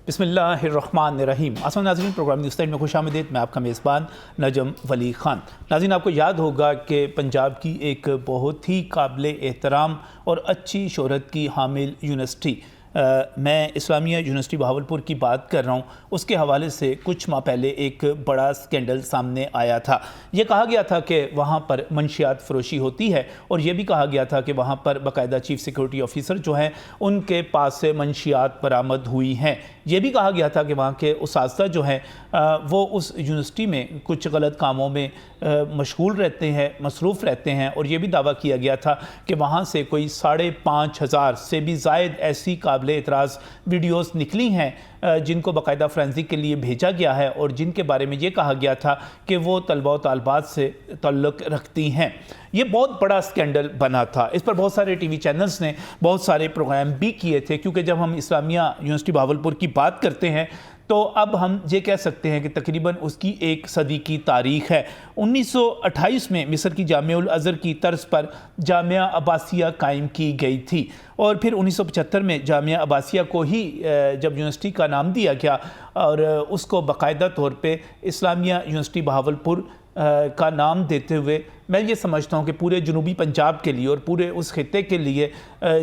بسم اللہ الرحمن الرحیم۔ آسان ناظرین، پروگرام نیوز ٹائم میں خوش آمدید۔ میں آپ کا میزبان نجم ولی خان۔ ناظرین، آپ کو یاد ہوگا کہ پنجاب کی ایک بہت ہی قابل احترام اور اچھی شہرت کی حامل یونیورسٹی، میں اسلامیہ یونیورسٹی بہاولپور کی بات کر رہا ہوں، اس کے حوالے سے کچھ ماہ پہلے ایک بڑا سکینڈل سامنے آیا تھا۔ یہ کہا گیا تھا کہ وہاں پر منشیات فروشی ہوتی ہے، اور یہ بھی کہا گیا تھا کہ وہاں پر باقاعدہ چیف سیکورٹی آفیسر جو ہیں ان کے پاس سے منشیات برآمد ہوئی ہیں۔ یہ بھی کہا گیا تھا کہ وہاں کے اساتذہ جو ہیں وہ اس یونیورسٹی میں کچھ غلط کاموں میں مشغول رہتے ہیں، مصروف رہتے ہیں، اور یہ بھی دعویٰ کیا گیا تھا کہ وہاں سے کوئی 5,500 سے بھی زائد ایسی قابل اعتراض ویڈیوز نکلی ہیں جن کو باقاعدہ فرینزک کے لیے بھیجا گیا ہے، اور جن کے بارے میں یہ کہا گیا تھا کہ وہ طلبہ و طالبات سے تعلق رکھتی ہیں۔ یہ بہت بڑا سکینڈل بنا تھا۔ اس پر بہت سارے ٹی وی چینلز نے بہت سارے پروگرام بھی کیے تھے، کیونکہ جب ہم اسلامیہ یونیورسٹی بہاولپور کی بات کرتے ہیں تو اب ہم یہ کہہ سکتے ہیں کہ تقریباً اس کی 1 صدی کی تاریخ ہے۔ 1928 میں مصر کی جامعہ الازہر کی طرز پر جامعہ عباسیہ قائم کی گئی تھی، اور پھر 1975 میں جامعہ عباسیہ کو ہی جب یونیورسٹی کا نام دیا گیا، اور اس کو باقاعدہ طور پہ اسلامیہ یونیورسٹی بہاولپور کا نام دیتے ہوئے میں یہ سمجھتا ہوں کہ پورے جنوبی پنجاب کے لیے اور پورے اس خطے کے لیے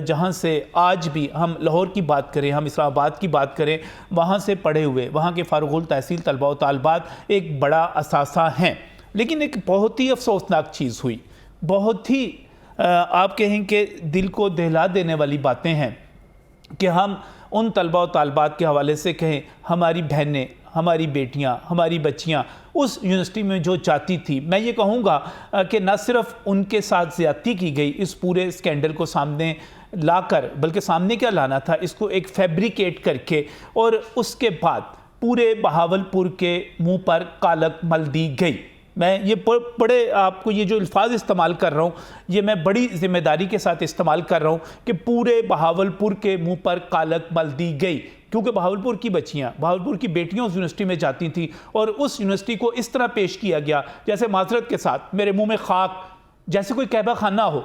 جہاں سے آج بھی ہم لاہور کی بات کریں، ہم اسلام آباد کی بات کریں، وہاں سے پڑھے ہوئے وہاں کے فارغ التحصیل طلبہ و طالبات ایک بڑا اثاثہ ہیں۔ لیکن ایک بہت ہی افسوسناک چیز ہوئی، بہت ہی آپ کہیں کہ دل کو دہلا دینے والی باتیں ہیں کہ ہم ان طلبہ و طالبات کے حوالے سے کہیں، ہماری بہنیں، ہماری بیٹیاں، ہماری بچیاں اس یونیورسٹی میں جو چاہتی تھی، میں یہ کہوں گا کہ نہ صرف ان کے ساتھ زیادتی کی گئی اس پورے سکینڈل کو سامنے لا کر، بلکہ سامنے کیا لانا تھا، اس کو ایک فیبریکیٹ کر کے، اور اس کے بعد پورے بہاولپور کے منہ پر کالک مل دی گئی۔ میں یہ بڑے آپ کو یہ جو الفاظ استعمال کر رہا ہوں، یہ میں بڑی ذمہ داری کے ساتھ استعمال کر رہا ہوں کہ پورے بہاولپور کے منہ پر کالک مل دی گئی، کیونکہ بہاولپور کی بچیاں، بہاولپور کی بیٹیاں اس یونیورسٹی میں جاتی تھیں، اور اس یونیورسٹی کو اس طرح پیش کیا گیا جیسے معذرت کے ساتھ میرے منہ میں خاک، جیسے کوئی کعبہ خانہ ہو۔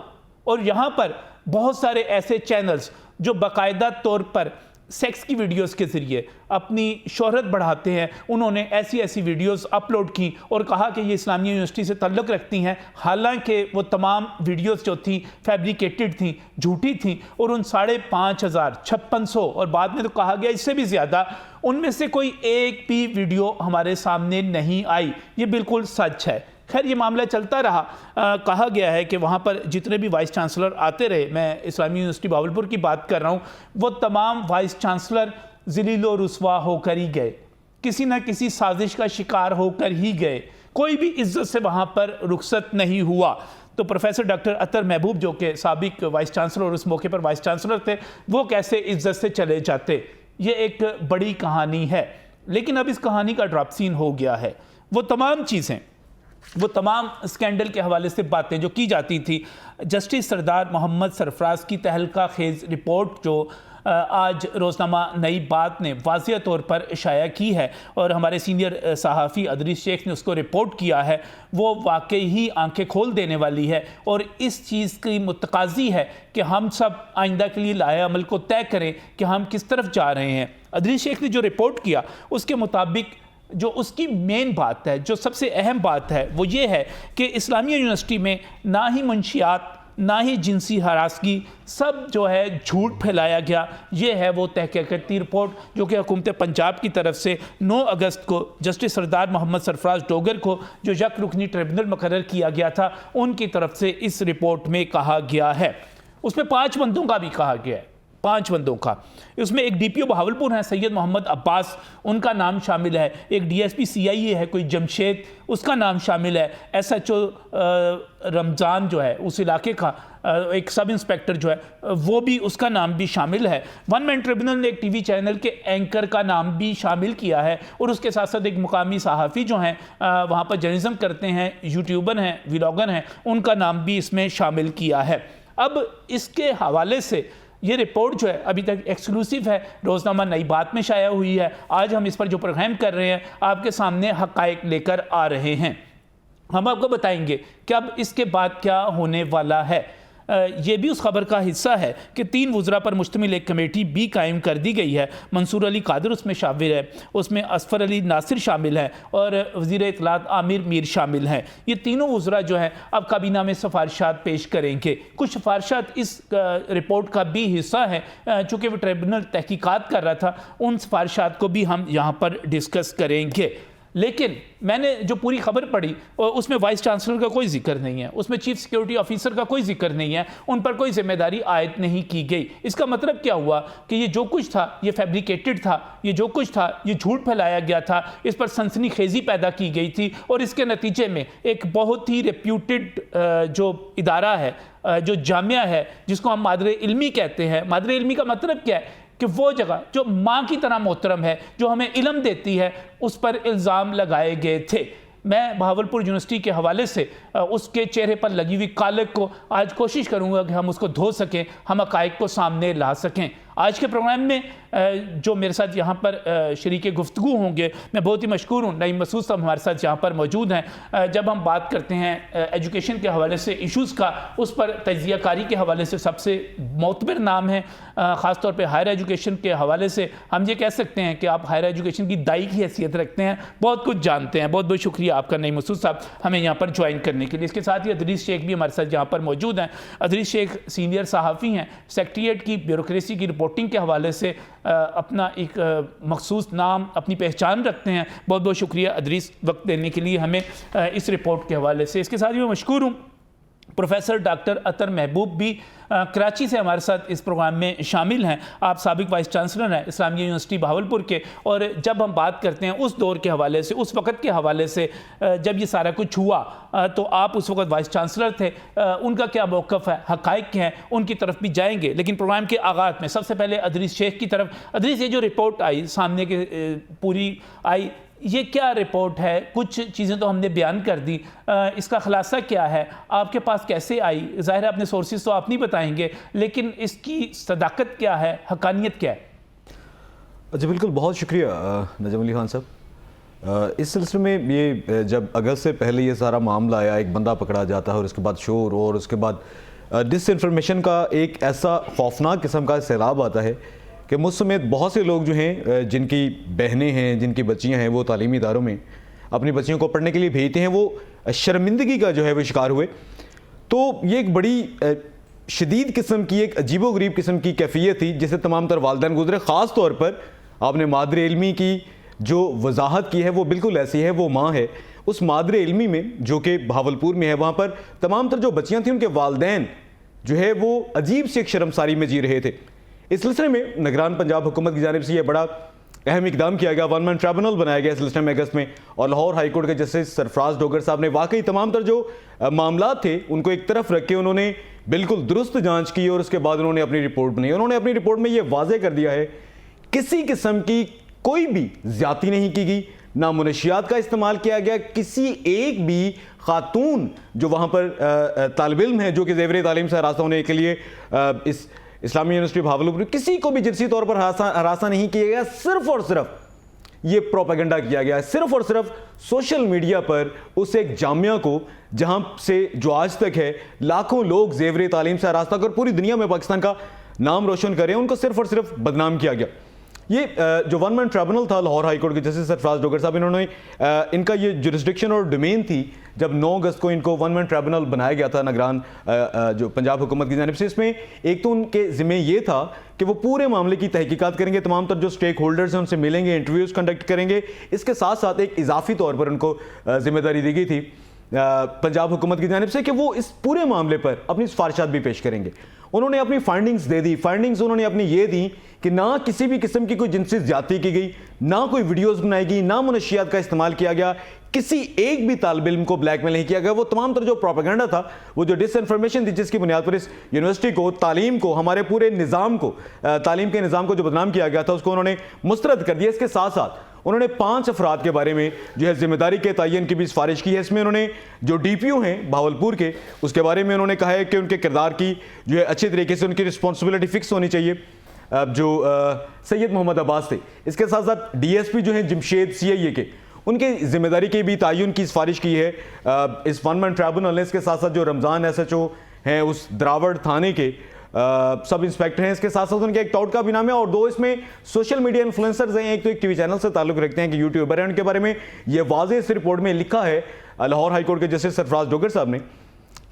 اور یہاں پر بہت سارے ایسے چینلز جو باقاعدہ طور پر سیکس کی ویڈیوز کے ذریعے اپنی شہرت بڑھاتے ہیں، انہوں نے ایسی ویڈیوز اپلوڈ کی اور کہا کہ یہ اسلامیہ یونیورسٹی سے تعلق رکھتی ہیں، حالانکہ وہ تمام ویڈیوز جو تھیں فیبریکیٹڈ تھیں، جھوٹی تھیں، اور ان 5,500 5600 اور بعد میں تو کہا گیا اس سے بھی زیادہ، ان میں سے کوئی ایک بھی ویڈیو ہمارے سامنے نہیں آئی۔ یہ بالکل سچ ہے۔ خیر، یہ معاملہ چلتا رہا۔ کہا گیا ہے کہ وہاں پر جتنے بھی وائس چانسلر آتے رہے، میں اسلامی یونیورسٹی بہاولپور کی بات کر رہا ہوں، وہ تمام وائس چانسلر ذلیل و رسوا ہو کر ہی گئے، کسی نہ کسی سازش کا شکار ہو کر ہی گئے، کوئی بھی عزت سے وہاں پر رخصت نہیں ہوا۔ تو پروفیسر ڈاکٹر اطہر محبوب جو کہ سابق وائس چانسلر اور اس موقع پر وائس چانسلر تھے، وہ کیسے عزت سے چلے جاتے، یہ ایک بڑی کہانی ہے۔ لیکن اب اس کہانی کا ڈراپ سین ہو گیا ہے۔ وہ تمام چیزیں، وہ تمام سکینڈل کے حوالے سے باتیں جو کی جاتی تھی، جسٹس سردار محمد سرفراز کی تہلکہ خیز رپورٹ جو آج روزنامہ نئی بات نے واضح طور پر شائع کی ہے، اور ہمارے سینئر صحافی ادریس شیخ نے اس کو رپورٹ کیا ہے، وہ واقعی ہی آنکھیں کھول دینے والی ہے، اور اس چیز کی متقاضی ہے کہ ہم سب آئندہ کے لیے لائحہ عمل کو طے کریں کہ ہم کس طرف جا رہے ہیں۔ ادریس شیخ نے جو رپورٹ کیا، اس کے مطابق جو اس کی مین بات ہے، جو سب سے اہم بات ہے، وہ یہ ہے کہ اسلامیہ یونیورسٹی میں نہ ہی منشیات، نہ ہی جنسی ہراسگی، سب جو ہے جھوٹ پھیلایا گیا۔ یہ ہے وہ تحقیقاتی رپورٹ جو کہ حکومت پنجاب کی طرف سے 9 اگست کو جسٹس سردار محمد سرفراز ڈوگر کو جو یک رکنی ٹریبونل مقرر کیا گیا تھا، ان کی طرف سے اس رپورٹ میں کہا گیا ہے۔ اس میں 5 بندوں کا بھی کہا گیا ہے، 5 بندوں کا۔ اس میں ایک ڈی پی او بہاولپور ہیں سید محمد عباس، ان کا نام شامل ہے، ایک ڈی ایس پی سی آئی اے ہے کوئی جمشید، اس کا نام شامل ہے، ایس ایچ او رمضان جو ہے اس علاقے کا، ایک سب انسپیکٹر جو ہے وہ بھی، اس کا نام بھی شامل ہے۔ ون مین ٹریبونل نے ایک ٹی وی چینل کے اینکر کا نام بھی شامل کیا ہے، اور اس کے ساتھ ساتھ ایک مقامی صحافی جو ہیں وہاں پر جرنلزم کرتے ہیں، یوٹیوبر ہیں، ولاگر ہیں، ان کا نام بھی اس میں شامل کیا ہے۔ اب اس کے حوالے سے یہ رپورٹ جو ہے ابھی تک ایکسکلوسیو ہے، روزنامہ نئی بات میں شائع ہوئی ہے۔ آج ہم اس پر جو پروگرام کر رہے ہیں آپ کے سامنے حقائق لے کر آ رہے ہیں۔ ہم آپ کو بتائیں گے کہ اب اس کے بعد کیا ہونے والا ہے۔ یہ بھی اس خبر کا حصہ ہے کہ 3 وزراء پر مشتمل ایک کمیٹی بھی قائم کر دی گئی ہے. منصور علی قادر اس میں شامل ہے, اس میں اصفر علی ناصر شامل ہے اور وزیر اطلاعات عامر میر شامل ہیں. یہ تینوں وزراء جو ہیں اب کابینہ میں سفارشات پیش کریں گے. کچھ سفارشات اس رپورٹ کا بھی حصہ ہیں, چونکہ وہ ٹریبونل تحقیقات کر رہا تھا, ان سفارشات کو بھی ہم یہاں پر ڈسکس کریں گے. لیکن میں نے جو پوری خبر پڑھی اس میں وائس چانسلر کا کوئی ذکر نہیں ہے, اس میں چیف سیکیورٹی آفیسر کا کوئی ذکر نہیں ہے, ان پر کوئی ذمہ داری عائد نہیں کی گئی. اس کا مطلب کیا ہوا کہ یہ جو کچھ تھا یہ فیبریکیٹڈ تھا, یہ جو کچھ تھا یہ جھوٹ پھیلایا گیا تھا, اس پر سنسنی خیزی پیدا کی گئی تھی, اور اس کے نتیجے میں ایک بہت ہی ریپیوٹڈ جو ادارہ ہے, جو جامعہ ہے, جس کو ہم مادر علمی کہتے ہیں. مادر علمی کا مطلب کیا ہے کہ وہ جگہ جو ماں کی طرح محترم ہے, جو ہمیں علم دیتی ہے, اس پر الزام لگائے گئے تھے. میں بہاولپور یونیورسٹی کے حوالے سے اس کے چہرے پر لگی ہوئی کالک کو آج کوشش کروں گا کہ ہم اس کو دھو سکیں, ہم حقائق کو سامنے لا سکیں. آج کے پروگرام میں جو میرے ساتھ یہاں پر شریک گفتگو ہوں گے, میں بہت ہی مشکور ہوں, نعیم مسعود صاحب ہمارے ساتھ یہاں پر موجود ہیں. جب ہم بات کرتے ہیں ایجوکیشن کے حوالے سے ایشوز کا, اس پر تجزیہ کاری کے حوالے سے سب سے معتبر نام ہے, خاص طور پہ ہائر ایجوکیشن کے حوالے سے ہم یہ کہہ سکتے ہیں کہ آپ ہائر ایجوکیشن کی دائی کی حیثیت رکھتے ہیں, بہت کچھ جانتے ہیں. بہت بہت شکریہ آپ کا نعیم مسعود صاحب ہمیں یہاں پر جوائن کرنے کے لیے. اس کے ساتھ ہی ادریس شیخ بھی ہمارے ساتھ یہاں پر موجود ہیں. ادریس شیخ سینئر صحافی ہیں, سیکریٹریٹ کی بیوروکریسی کی رپورٹنگ کے حوالے سے اپنا ایک مخصوص نام, اپنی پہچان رکھتے ہیں. بہت بہت شکریہ ادریس وقت دینے کے لیے ہمیں اس رپورٹ کے حوالے سے. اس کے ساتھ ہی میں مشکور ہوں پروفیسر ڈاکٹر عطر محبوب بھی کراچی سے ہمارے ساتھ اس پروگرام میں شامل ہیں. آپ سابق وائس چانسلر ہیں اسلامیہ یونیورسٹی بہاولپور کے, اور جب ہم بات کرتے ہیں اس دور کے حوالے سے, اس وقت کے حوالے سے جب یہ سارا کچھ ہوا, تو آپ اس وقت وائس چانسلر تھے, ان کا کیا موقف ہے, حقائق کیا ہیں, ان کی طرف بھی جائیں گے. لیکن پروگرام کے آغاز میں سب سے پہلے ادریس شیخ کی طرف. ادریس, یہ جو رپورٹ آئی سامنے کے پوری آئی, یہ کیا رپورٹ ہے؟ کچھ چیزیں تو ہم نے بیان کر دی, اس کا خلاصہ کیا ہے, آپ کے پاس کیسے آئی؟ ظاہر ہے اپنے سورسز تو آپ نہیں بتائیں گے, لیکن اس کی صداقت کیا ہے, حقانیت کیا ہے؟ جی بالکل, بہت شکریہ نجم علی خان صاحب. اس سلسلے میں یہ جب اگست سے پہلے یہ سارا معاملہ آیا, ایک بندہ پکڑا جاتا ہے اور اس کے بعد شور, اور اس کے بعد ڈس انفارمیشن کا ایک ایسا خوفناک قسم کا سیلاب آتا ہے کہ مجھ سمیت بہت سے لوگ جو ہیں, جن کی بہنیں ہیں, جن کی بچیاں ہیں, وہ تعلیمی اداروں میں اپنی بچیوں کو پڑھنے کے لیے بھیجتے ہیں, وہ شرمندگی کا جو ہے وہ شکار ہوئے. تو یہ ایک بڑی شدید قسم کی, ایک عجیب و غریب قسم کی کیفیت تھی جسے تمام تر والدین گزرے. خاص طور پر آپ نے مادر علمی کی جو وضاحت کی ہے وہ بالکل ایسی ہے. وہ ماں ہے اس مادر علمی میں جو کہ بہاولپور میں ہے, وہاں پر تمام تر جو بچیاں تھیں ان کے والدین جو ہے وہ عجیب سے ایک شرمساری میں جی رہے تھے. اس سلسلے میں نگران پنجاب حکومت کی جانب سے یہ بڑا اہم اقدام کیا گیا, 1 مین ٹریبونل بنایا گیا اس سلسلے میں اگست میں, اور لاہور ہائی کورٹ کے جسٹس سرفراز ڈوگر صاحب نے واقعی تمام تر جو معاملات تھے ان کو ایک طرف رکھ کے انہوں نے بالکل درست جانچ کی, اور اس کے بعد انہوں نے اپنی رپورٹ بنائی. انہوں نے اپنی رپورٹ میں یہ واضح کر دیا ہے کسی قسم کی کوئی بھی زیادتی نہیں کی گئی, نہ منشیات کا استعمال کیا گیا. کسی ایک بھی خاتون جو وہاں پر طالب علم ہے جو کہ زیور تعلیم سے ہراساں ہونے کے لیے اس اسلامی یونیورسٹی بہاولپور, کسی کو بھی جنسی طور پر ہراساں نہیں کیا گیا. صرف اور صرف یہ پروپیگنڈا کیا گیا ہے, صرف اور صرف سوشل میڈیا پر اس ایک جامعہ کو جہاں سے جو آج تک ہے لاکھوں لوگ زیور تعلیم سے ہراساں کر پوری دنیا میں پاکستان کا نام روشن کریں, ان کو صرف اور صرف بدنام کیا گیا. یہ جو 1 مین ٹریبونل تھا لاہور ہائی کورٹ کے جسٹس سرفراز ڈوگر صاحب, انہوں نے ان کا یہ جورسڈکشن اور ڈومین تھی جب 9 اگست کو ان کو 1 مین ٹریبونل بنایا گیا تھا نگران جو پنجاب حکومت کی جانب سے. اس میں ایک تو ان کے ذمہ یہ تھا کہ وہ پورے معاملے کی تحقیقات کریں گے, تمام تر جو سٹیک ہولڈرز ہیں ان سے ملیں گے, انٹرویوز کنڈکٹ کریں گے. اس کے ساتھ ساتھ ایک اضافی طور پر ان کو ذمہ داری دی گئی تھی پنجاب حکومت کی جانب سے کہ وہ اس پورے معاملے پر اپنی سفارشات بھی پیش کریں گے. انہوں نے اپنی فائنڈنگز دے دی. فائنڈنگز انہوں نے اپنی یہ دی کہ نہ کسی بھی قسم کی کوئی جنسی زیادتی کی گئی, نہ کوئی ویڈیوز بنائی گئی, نہ منشیات کا استعمال کیا گیا, کسی ایک بھی طالب علم کو بلیک میل نہیں کیا گیا. وہ تمام تر جو پروپیگنڈا تھا, وہ جو ڈس انفارمیشن تھی جس کی بنیاد پر اس یونیورسٹی کو, تعلیم کو, ہمارے پورے نظام کو, تعلیم کے نظام کو جو بدنام کیا گیا تھا, اس کو انہوں نے مسترد کر دیا. اس کے ساتھ ساتھ انہوں نے 5 افراد کے بارے میں جو ہے ذمہ داری کے تعین کی بھی سفارش کی ہے. اس میں انہوں نے جو ڈی پی او ہیں بہاولپور کے, اس کے بارے میں انہوں نے کہا ہے کہ ان کے کردار کی جو ہے اچھے طریقے سے ان کی رسپانسبلٹی فکس ہونی چاہیے, جو سید محمد عباس تھے. اس کے ساتھ ساتھ ڈی ایس پی جو ہیں جمشید سی آئی اے کے, ان کے ذمہ داری کی بھی تعین کی سفارش کی ہے اس 1 مین ٹریبونل نے. اس کے ساتھ ساتھ جو رمضان ایس ایچ او ہیں اس دراوڑ تھانے کے سب انسپیکٹر ہیں. اس کے ساتھ ساتھ ان کے ایک ٹاؤٹ کا بھی نام ہے اور 2 اس میں سوشل میڈیا انفلوئنسرز ہیں. ایک تو ایک ٹی وی چینل سے تعلق رکھتے ہیں کہ یوٹیوبر ہیں. ان کے بارے میں یہ واضح اس رپورٹ میں لکھا ہے لاہور ہائی کورٹ کے جسٹس سرفراز ڈوگر صاحب نے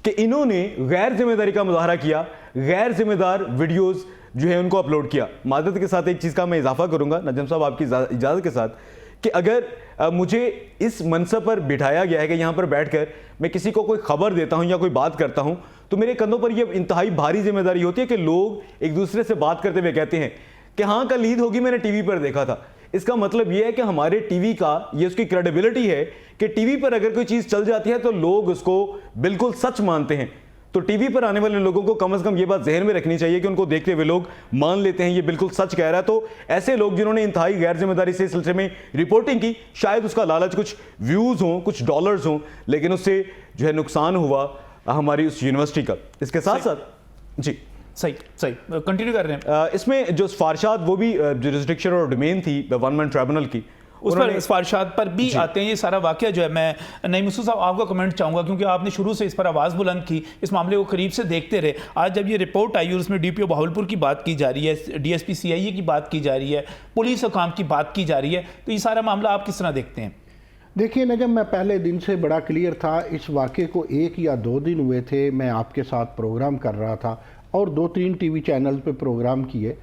کہ انہوں نے غیر ذمہ داری کا مظاہرہ کیا, غیر ذمہ دار ویڈیوز جو ہے ان کو اپلوڈ کیا. معذرت کے ساتھ ایک چیز کا میں اضافہ کروں گا نجم صاحب آپ کی اجازت کے ساتھ, کہ اگر مجھے اس منصب پر بٹھایا گیا ہے کہ یہاں پر بیٹھ کر میں کسی کو کوئی خبر دیتا ہوں یا کوئی بات کرتا ہوں, تو میرے کندھوں پر یہ انتہائی بھاری ذمہ داری ہوتی ہے کہ لوگ ایک دوسرے سے بات کرتے ہوئے کہتے ہیں کہ ہاں کل عید ہوگی, میں نے ٹی وی پر دیکھا تھا. اس کا مطلب یہ ہے کہ ہمارے ٹی وی کا یہ اس کی کریڈیبلٹی ہے کہ ٹی وی پر اگر کوئی چیز چل جاتی ہے تو لوگ اس کو بالکل سچ مانتے ہیں. تو ٹی وی پر آنے والے لوگوں کو کم از کم یہ بات ذہن میں رکھنی چاہیے کہ ان کو دیکھتے ہوئے لوگ مان لیتے ہیں یہ بالکل سچ کہہ رہا ہے. تو ایسے لوگ جنہوں نے انتہائی غیر ذمہ داری سے اس سلسلے میں رپورٹنگ کی, شاید اس کا لالچ کچھ ویوز ہوں, کچھ ڈالرز ہوں, لیکن اس سے جو ہے نقصان ہوا ہماری اس یونیورسٹی کا. اس کے ساتھ ساتھ جی صحیح کنٹینیو کر رہے ہیں. اس میں جو سفارشات وہ بھی جورسڈکشن اور ڈومین تھی ون مین ٹریبونل کی, اس پر سفارشات پر بھی آتے ہیں. یہ سارا واقعہ جو ہے, میں نعیم مسعود صاحب آپ کا کمنٹ چاہوں گا کیونکہ آپ نے شروع سے اس پر آواز بلند کی, اس معاملے کو قریب سے دیکھتے رہے. آج جب یہ رپورٹ آئی اور اس میں ڈی پی او بہاولپور کی بات کی جا رہی ہے, ڈی ایس پی سی آئی اے کی بات کی جا رہی ہے, پولیس حکام کی بات کی جا رہی ہے, تو یہ سارا معاملہ آپ کس طرح دیکھتے ہیں؟ دیکھیے نجم, میں پہلے دن سے بڑا کلیئر تھا. اس واقعے کو 1 یا 2 دن ہوئے تھے, میں آپ کے ساتھ پروگرام کر رہا تھا اور 2-3 ٹی وی چینل پہ پروگرام کیے,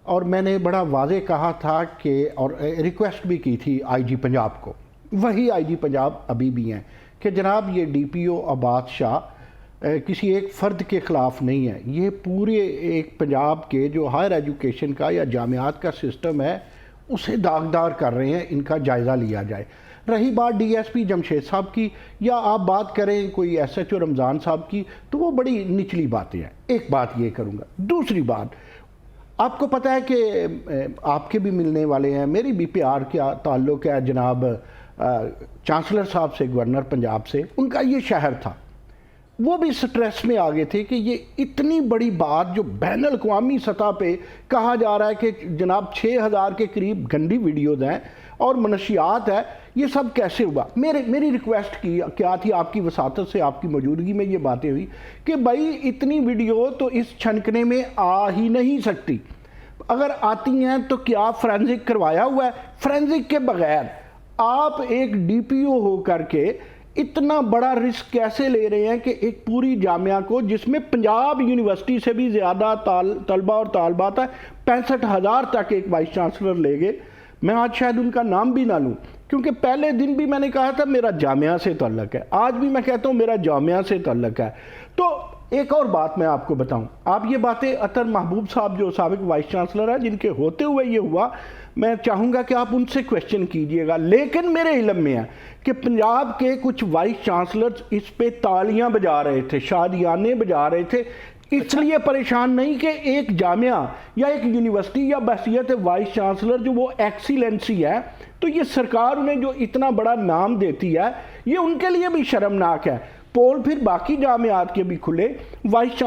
اور میں نے بڑا واضح کہا تھا کہ, اور ریکویسٹ بھی کی تھی آئی جی پنجاب کو, وہی آئی جی پنجاب ابھی بھی ہیں, کہ جناب یہ ڈی پی او عباد شاہ کسی ایک فرد کے خلاف نہیں ہے, یہ پورے ایک پنجاب کے جو ہائر ایجوکیشن کا یا جامعات کا سسٹم ہے اسے داغدار کر رہے ہیں, ان کا جائزہ لیا جائے. رہی بات ڈی ایس پی جمشید صاحب کی, یا آپ بات کریں کوئی ایس ایچ او رمضان صاحب کی, تو وہ بڑی نچلی باتیں ہیں. ایک بات یہ کروں گا. دوسری بات, آپ کو پتہ ہے کہ آپ کے بھی ملنے والے ہیں, میری بی پی آر کا تعلق ہے جناب چانسلر صاحب سے, گورنر پنجاب سے. ان کا یہ شہر تھا, وہ بھی سٹریس میں آگے تھے کہ یہ اتنی بڑی بات جو بین الاقوامی سطح پہ کہا جا رہا ہے کہ جناب 6000 کے قریب گندی ویڈیوز ہیں اور منشیات ہے, یہ سب کیسے ہوا؟ میری ریکویسٹ کیا تھی آپ کی وساطت سے, آپ کی موجودگی میں یہ باتیں ہوئی کہ بھائی اتنی ویڈیو تو اس چھنکنے میں آ ہی نہیں سکتی, اگر آتی ہیں تو کیا فرینزک کروایا ہوا ہے؟ فرینزک کے بغیر آپ ایک ڈی پی او ہو کر کے اتنا بڑا رسک کیسے لے رہے ہیں کہ ایک پوری جامعہ کو, جس میں پنجاب یونیورسٹی سے بھی زیادہ طلبہ اور طالبات ہیں, 65,000 تک ایک وائس چانسلر لے گئے. میں آج شاید ان کا نام بھی نہ لوں, کیونکہ پہلے دن بھی میں نے کہا تھا میرا جامعہ سے تعلق ہے, آج بھی میں کہتا ہوں میرا جامعہ سے تعلق ہے. تو ایک اور بات میں آپ کو بتاؤں, آپ یہ باتیں اطہر محبوب صاحب جو سابق وائس چانسلر ہیں, جن کے ہوتے ہوئے یہ ہوا, میں چاہوں گا کہ آپ ان سے کویسچن کیجئے گا. لیکن میرے علم میں ہے کہ پنجاب کے کچھ وائس چانسلرز اس پہ تالیاں بجا رہے تھے, شادیانے بجا رہے تھے, اس لیے پریشان نہیں کہ ایک جامعہ یا ایک یونیورسٹی یا بحیثیت وائس چانسلر جو وہ ایکسیلنسی ہے, تو یہ سرکار انہیں جو اتنا بڑا نام دیتی ہے یہ ان کے لیے بھی شرمناک ہے. پول پھر باقی جامعات کے بھی کھلے, وائس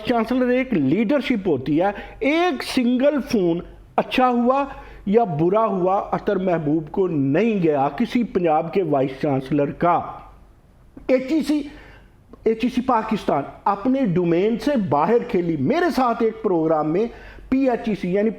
چانسلر ایک لیڈرشپ ہوتی ہے. ایک سنگل فون اچھا ہوا یا برا ہوا اطہر محبوب کو نہیں گیا کسی پنجاب کے وائس چانسلر کا. ایچ ای سی پاکستان اپنے ڈومین سے باہر کھیلی. میرے ساتھ ایک پروگرام میں پی ایچ ای سی یعنی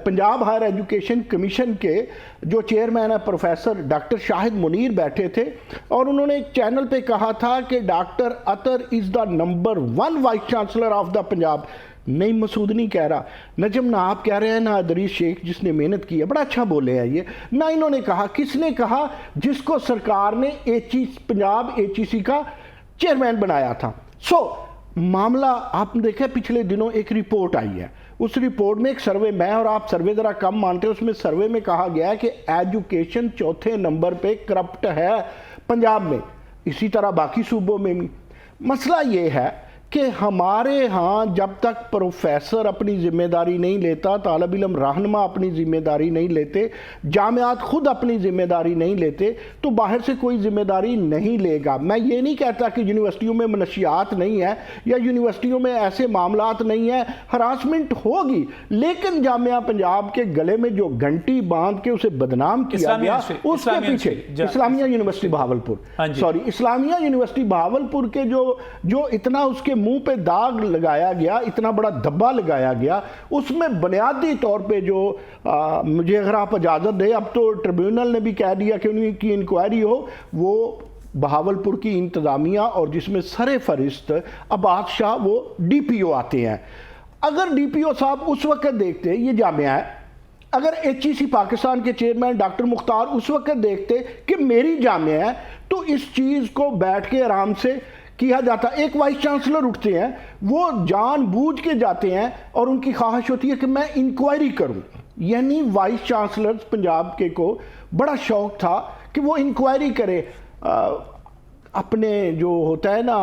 پنجاب ہائر ایجوکیشن کمیشن کے جو چیئرمین ہے پروفیسر ڈاکٹر شاہد منیر بیٹھے تھے, اور انہوں نے ایک چینل پہ کہا تھا کہ doctor Athar is the number 1 vice chancellor of the Punjab. Naeem Masood نہیں کہہ رہا, نجم نہ آپ کہہ رہے ہیں, نہ ادریس شیخ جس نے محنت کی ہے, بڑا اچھا بولے ہیں یہ, نہ انہوں نے کہا. کس نے کہا؟ جس کو سرکار نے پنجاب ایچ ای سی کا چیئرمین بنایا تھا. معاملہ آپ نے دیکھا پچھلے دنوں ایک رپورٹ آئی ہے, اس رپورٹ میں ایک سروے, میں اور آپ سروے ذرا کم مانتے ہیں, اس میں سروے میں کہا گیا ہے کہ ایجوکیشن 4تھے نمبر پہ کرپٹ ہے پنجاب میں, اسی طرح باقی صوبوں میں بھی. مسئلہ یہ ہے کہ ہمارے ہاں جب تک پروفیسر اپنی ذمہ داری نہیں لیتا, طالب علم رہنما اپنی ذمہ داری نہیں لیتے, جامعات خود اپنی ذمہ داری نہیں لیتے, تو باہر سے کوئی ذمہ داری نہیں لے گا. میں یہ نہیں کہتا کہ یونیورسٹیوں میں منشیات نہیں ہے یا یونیورسٹیوں میں ایسے معاملات نہیں ہیں, ہراسمنٹ ہوگی, لیکن جامعہ پنجاب کے گلے میں جو گھنٹی باندھ کے اسے بدنام کیا گیا, اس کے پیچھے اسلامیہ یونیورسٹی بہاولپور, اسلامیہ یونیورسٹی بہاولپور کے جو اتنا اس کے منہ پہ داغ لگایا گیا, اتنا بڑا دھبا لگایا گیا, اس میں بنیادی طور پہ جو مجھے اگر آپ اجازت دیں, اب تو ٹریبیونل نے بھی کہہ دیا کہ ان کی انکوائری ہو, وہ بہاولپور کی انتظامیہ اور جس میں سر فہرست عباس شاہ وہ ڈی پی او آتے ہیں. اگر ڈی پی او صاحب اس وقت دیکھتے یہ جامعہ ہے, اگر ایچ ای سی پاکستان کے چیئرمین ڈاکٹر مختار اس وقت دیکھتے کہ میری جامعہ ہے, تو اس چیز کو بیٹھ کے آرام سے کیا جاتا. ایک وائس چانسلر اٹھتے ہیں, وہ جان بوجھ کے جاتے ہیں اور ان کی خواہش ہوتی ہے کہ میں انکوائری کروں. یعنی وائس چانسلر پنجاب کے کو بڑا شوق تھا کہ وہ انکوائری کرے. اپنے جو ہوتا ہے نا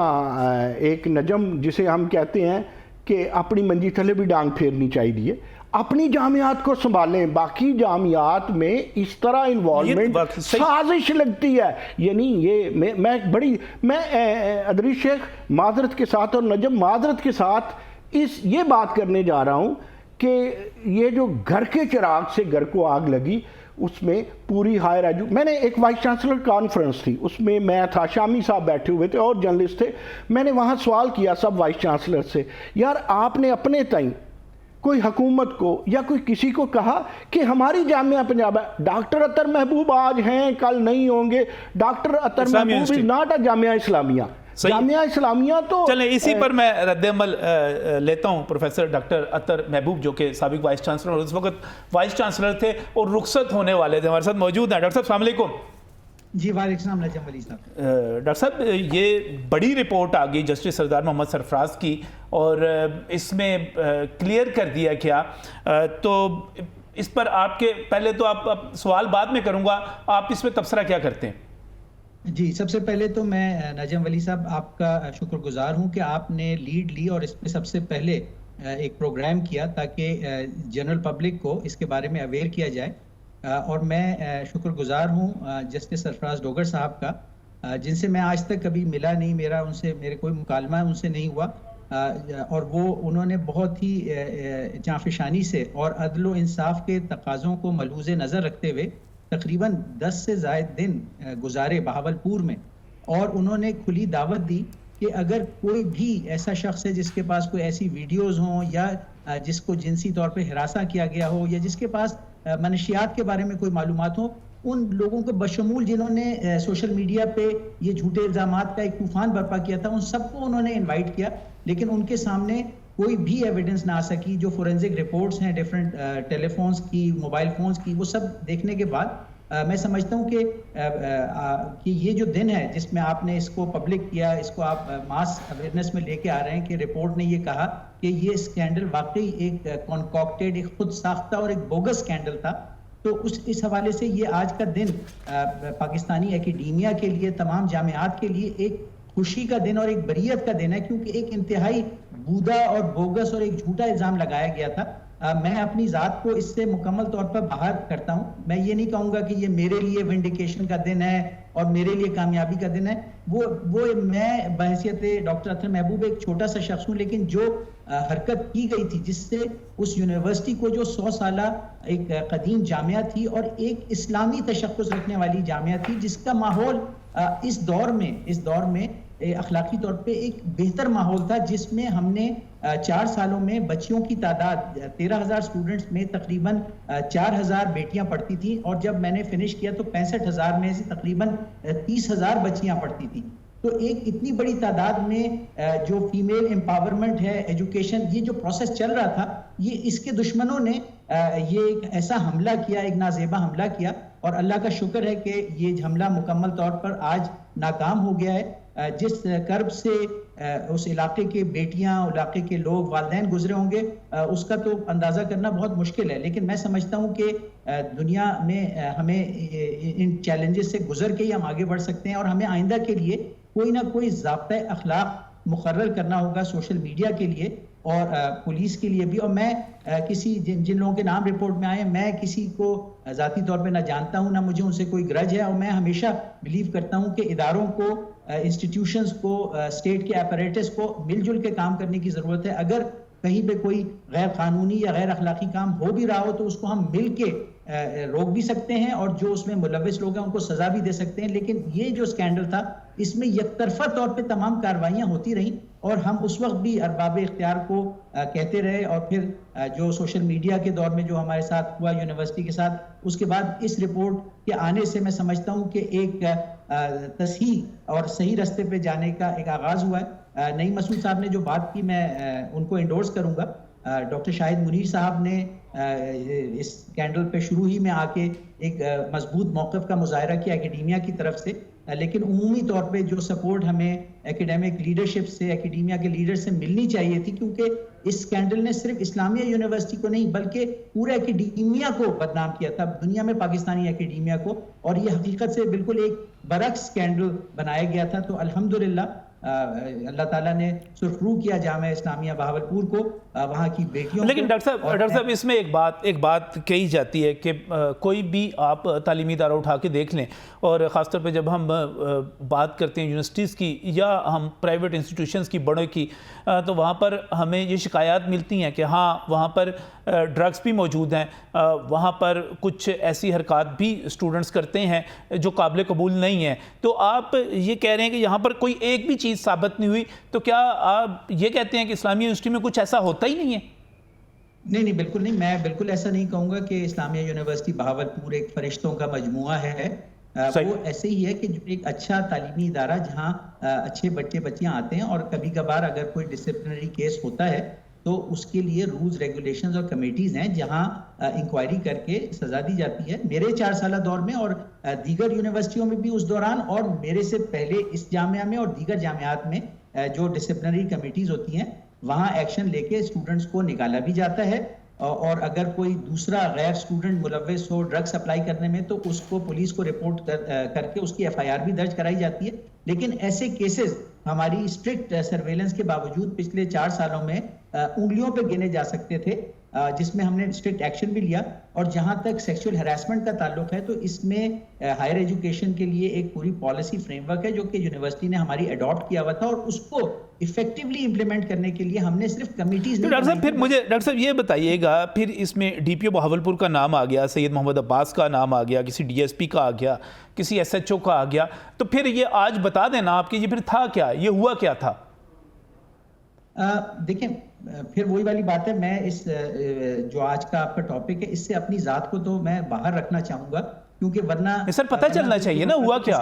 ایک نجم جسے ہم کہتے ہیں کہ اپنی منجی تھلے بھی ڈانگ پھیرنی چاہیے, اپنی جامعات کو سنبھالیں, باقی جامعات میں اس طرح انوالومنٹ سازش لگتی ہے. یعنی یہ میں ادریس شیخ معذرت کے ساتھ اور نجم معذرت کے ساتھ یہ بات کرنے جا رہا ہوں کہ یہ جو گھر کے چراغ سے گھر کو آگ لگی, اس میں پوری ہائر میں نے ایک وائس چانسلر کانفرنس تھی, اس میں میں تھا, شامی صاحب بیٹھے ہوئے تھے اور جرنلسٹ تھے. میں نے وہاں سوال کیا سب وائس چانسلر سے, یار آپ نے اپنے تئیں کوئی حکومت کو یا کوئی کسی کو کہا کہ ہماری جامعہ پنجاب ہے, ڈاکٹر اطہر محبوب آج ہیں کل نہیں ہوں گے, ڈاکٹر اطہر محبوب is not a Jamia Islamia. Jamia Islamia تو چلیں اسی پر میں رد عمل لیتا ہوں. پروفیسر ڈاکٹر اطہر محبوب جو کہ سابق وائس چانسلر اور اس وقت وائس چانسلر تھے اور رخصت ہونے والے تھے, ہمارے ساتھ موجود ہیں. ڈاکٹر صاحب السلام علیکم. جی وعلیکم السلام نجم ولی صاحب. ڈاکٹر صاحب یہ بڑی رپورٹ آ گئی جسٹس سردار محمد سرفراز کی, اور اس میں کلیئر کر دیا کیا, تو اس پر آپ کے پہلے تو آپ سوال بعد میں کروں گا, آپ اس میں تبصرہ کیا کرتے ہیں؟ جی سب سے پہلے تو میں نجم ولی صاحب آپ کا شکر گزار ہوں کہ آپ نے لیڈ لی اور اس میں سب سے پہلے ایک پروگرام کیا تاکہ جنرل پبلک کو اس کے بارے میں اویئر کیا جائے. اور میں شکر گزار ہوں جسٹس سرفراز ڈوگر صاحب کا, جن سے میں آج تک کبھی ملا نہیں, میرے کوئی مکالمہ ان سے نہیں ہوا, اور انہوں نے بہت ہی جانفشانی سے اور عدل و انصاف کے تقاضوں کو ملحوظ نظر رکھتے ہوئے تقریباً 10 سے زائد دن گزارے بہاولپور میں, اور انہوں نے کھلی دعوت دی کہ اگر کوئی بھی ایسا شخص ہے جس کے پاس کوئی ایسی ویڈیوز ہوں یا جس کو جنسی طور پہ ہراساں کیا گیا ہو یا جس کے پاس منشیات کے بارے میں کوئی معلومات ہو, ان لوگوں کو بشمول جنہوں نے سوشل میڈیا پہ یہ جھوٹے الزامات کا ایک طوفان برپا کیا تھا, ان سب کو انہوں نے انوائٹ کیا, لیکن ان کے سامنے کوئی بھی ایویڈنس نہ آ سکی. جو فورینزک رپورٹس ہیں ڈیفرنٹ ٹیلی فونز کی, موبائل فونز کی, وہ سب دیکھنے کے بعد میں سمجھتا ہوں کہ یہ جو دن ہے جس میں آپ نے اس کو پبلک کیا, اس کو آپ ماس اویئرنیس میں لے کے آ رہے ہیں کہ رپورٹ نے یہ کہا کہ یہ اسکینڈل واقعی ایک کانکاکٹڈ, ایک خود ساختہ اور ایک بوگس اسکینڈل تھا. تو اس حوالے سے یہ آج کا دن پاکستانی اکیڈیمیا کے لیے, تمام جامعات کے لیے ایک خوشی کا دن اور ایک بریت کا دن ہے, کیونکہ ایک انتہائی بودا اور بوگس اور ایک جھوٹا الزام لگایا گیا تھا. میں اپنی ذات کو اس سے مکمل طور پر باہر کرتا ہوں. میں یہ نہیں کہوں گا کہ یہ میرے لیے ونڈیکیشن کا دن ہے اور میرے لیے کامیابی کا دن ہے. وہ میں بحیثیت ڈاکٹر اطہر محبوب ایک چھوٹا سا شخص ہوں, لیکن جو حرکت کی گئی تھی جس سے اس یونیورسٹی کو, جو 100 سالہ ایک قدیم جامعہ تھی اور ایک اسلامی تشخص رکھنے والی جامعہ تھی, جس کا ماحول اس دور میں اخلاقی طور پہ ایک بہتر ماحول تھا, جس میں ہم نے 4 سالوں میں بچیوں کی تعداد 13,000 اسٹوڈنٹس میں تقریباً 4,000 بیٹیاں پڑھتی تھیں, اور جب میں نے فنش کیا تو 65,000 میں سے تقریباً 30,000 بچیاں پڑھتی تھیں. تو ایک اتنی بڑی تعداد میں جو فیمیل امپاورمنٹ ہے, ایجوکیشن, یہ جو پروسیس چل رہا تھا, یہ اس کے دشمنوں نے یہ ایک ایسا حملہ کیا, ایک نازیبا حملہ کیا, اور اللہ کا شکر ہے کہ یہ حملہ مکمل طور پر آج ناکام ہو گیا ہے. جس کرب سے اس علاقے کے بیٹیاں, علاقے کے لوگ, والدین گزرے ہوں گے, اس کا تو اندازہ کرنا بہت مشکل ہے, لیکن میں سمجھتا ہوں کہ دنیا میں ہمیں ان چیلنجز سے گزر کے ہی ہم آگے بڑھ سکتے ہیں, اور ہمیں آئندہ کے لیے کوئی نہ کوئی ضابطۂ اخلاق مقرر کرنا ہوگا سوشل میڈیا کے لیے اور پولیس کے لیے بھی. اور میں کسی جن لوگوں کے نام رپورٹ میں آئے ہیں, میں کسی کو ذاتی طور پہ نہ جانتا ہوں, نہ مجھے ان سے کوئی گرج ہے, اور میں ہمیشہ بلیو کرتا ہوں کہ اداروں کو, انسٹیٹیوشنز کو, اسٹیٹ کے اپریٹس کو مل جل کے کام کرنے کی ضرورت ہے. اگر کہیں پہ کوئی غیر قانونی یا غیر اخلاقی کام ہو بھی رہا ہو تو اس کو ہم مل کے روک بھی سکتے ہیں, اور جو اس میں ملوث لوگ ہیں ان کو سزا بھی دے سکتے ہیں. لیکن یہ جو اسکینڈل تھا اس میں یک طرفہ طور پہ تمام کارروائیاں ہوتی رہیں اور ہم اس وقت بھی ارباب اختیار کو کہتے رہے اور پھر جو سوشل میڈیا کے دور میں جو ہمارے ساتھ ہوا یونیورسٹی کے ساتھ، اس کے بعد اس رپورٹ کے آنے سے میں سمجھتا ہوں کہ ایک تصحیح اور صحیح رستے پہ جانے کا ایک آغاز ہوا ہے۔ نعیم مسعود صاحب نے جو بات کی میں ان کو انڈورس کروں گا۔ ڈاکٹر شاہد منیر صاحب نے اس اسکینڈل پہ شروع ہی میں آ کے ایک مضبوط موقف کا مظاہرہ کیا اکیڈیمیا کی طرف سے، لیکن عمومی طور پہ جو سپورٹ ہمیں ایکیڈیمک لیڈرشپ سے، اکیڈیمیا کے لیڈر سے ملنی چاہیے تھی، کیونکہ اس اسکینڈل نے صرف اسلامیہ یونیورسٹی کو نہیں بلکہ پورے اکیڈیمیا کو بدنام کیا تھا، دنیا میں پاکستانی اکیڈیمیا کو، اور یہ حقیقت سے بالکل ایک برعکس اسکینڈل بنایا گیا تھا۔ تو الحمدللہ اللہ تعالیٰ نے سرخرو کیا جامعہ اسلامیہ بہاولپور کو، وہاں کی بیٹیوں، لیکن ڈاکٹر صاحب اس میں ایک بات کہی جاتی ہے کہ کوئی بھی آپ تعلیمی ادارہ اٹھا کے دیکھ لیں، اور خاص طور پہ جب ہم بات کرتے ہیں یونیورسٹیز کی یا ہم پرائیویٹ انسٹیٹیوشنز کی بڑوں کی، تو وہاں پر ہمیں یہ شکایات ملتی ہیں کہ ہاں وہاں پر ڈرگز بھی موجود ہیں، وہاں پر کچھ ایسی حرکات بھی اسٹوڈنٹس کرتے ہیں جو قابل قبول نہیں ہیں۔ تو آپ یہ کہہ رہے ہیں کہ یہاں پر کوئی ایک بھی چیز ثابت نہیں ہوئی، تو کیا آپ یہ کہتے ہیں کہ اسلامیہ یونیورسٹی میں کچھ ایسا ہوتا ہی نہیں ہے؟ نہیں بالکل نہیں، میں بالکل ایسا نہیں کہوں گا کہ اسلامیہ یونیورسٹی بہاولپور ایک فرشتوں کا مجموعہ ہے۔ وہ ایسے ہی ہے کہ جو ایک اچھا تعلیمی ادارہ جہاں اچھے بچیاں آتے ہیں، اور کبھی کبھار اگر کوئی ڈسپلنری کیس ہوتا ہے تو اس کے لیے رولز ریگولیشنز اور کمیٹیز ہیں جہاں انکوائری کر کے سزا دی جاتی ہے۔ میرے 4 سالہ دور میں اور دیگر یونیورسٹیوں میں بھی اس دوران، اور میرے سے پہلے اس جامعہ میں اور دیگر جامعات میں جو ڈسپلنری کمیٹیز ہوتی ہیں وہاں ایکشن لے کے اسٹوڈنٹس کو نکالا بھی جاتا ہے، اور اگر کوئی دوسرا غیر اسٹوڈنٹ ملوث ہو ڈرگ سپلائی کرنے میں تو اس کو پولیس کو رپورٹ کر کے اس کی ایف آئی آر بھی درج کرائی جاتی ہے۔ لیکن ایسے کیسز ہماری اسٹرکٹ سرویلنس کے باوجود پچھلے 4 سالوں میں انگلیوں پہ گنے جا سکتے تھے، جس میں ہم نے اسٹرکٹ ایکشن بھی لیا۔ اور جہاں تک سیکشول ہراسمنٹ کا تعلق ہے تو اس میں ہائر ایجوکیشن کے لیے ایک پوری پالیسی فریم ورک ہے جو کہ یونیورسٹی نے ہماری اڈاپٹ کیا ہوا تھا، اور اس کو افیکٹولی امپلیمنٹ کرنے کے لیے ہم نے صرف کمیٹیز نہیں۔ ڈاکٹر صاحب پھر مجھے یہ بتائیے گا، پھر اس میں ڈی پی او بہاولپور کا نام آ گیا، سید محمد عباس کا نام آ گیا، کسی ڈی ایس پی کا آ گیا، کسی ایس ایچ او کا آ گیا، تو پھر یہ آج بتا دینا آپ کہ یہ پھر تھا کیا، یہ ہوا کیا تھا؟ دیکھیں پھر وہی والی بات ہے، میں اس جو آج کا آپ کا ٹاپک ہے اس سے اپنی ذات کو تو میں باہر رکھنا چاہوں گا، کیونکہ ورنہ سر پتہ چلنا چاہیے نا ہوا کیا،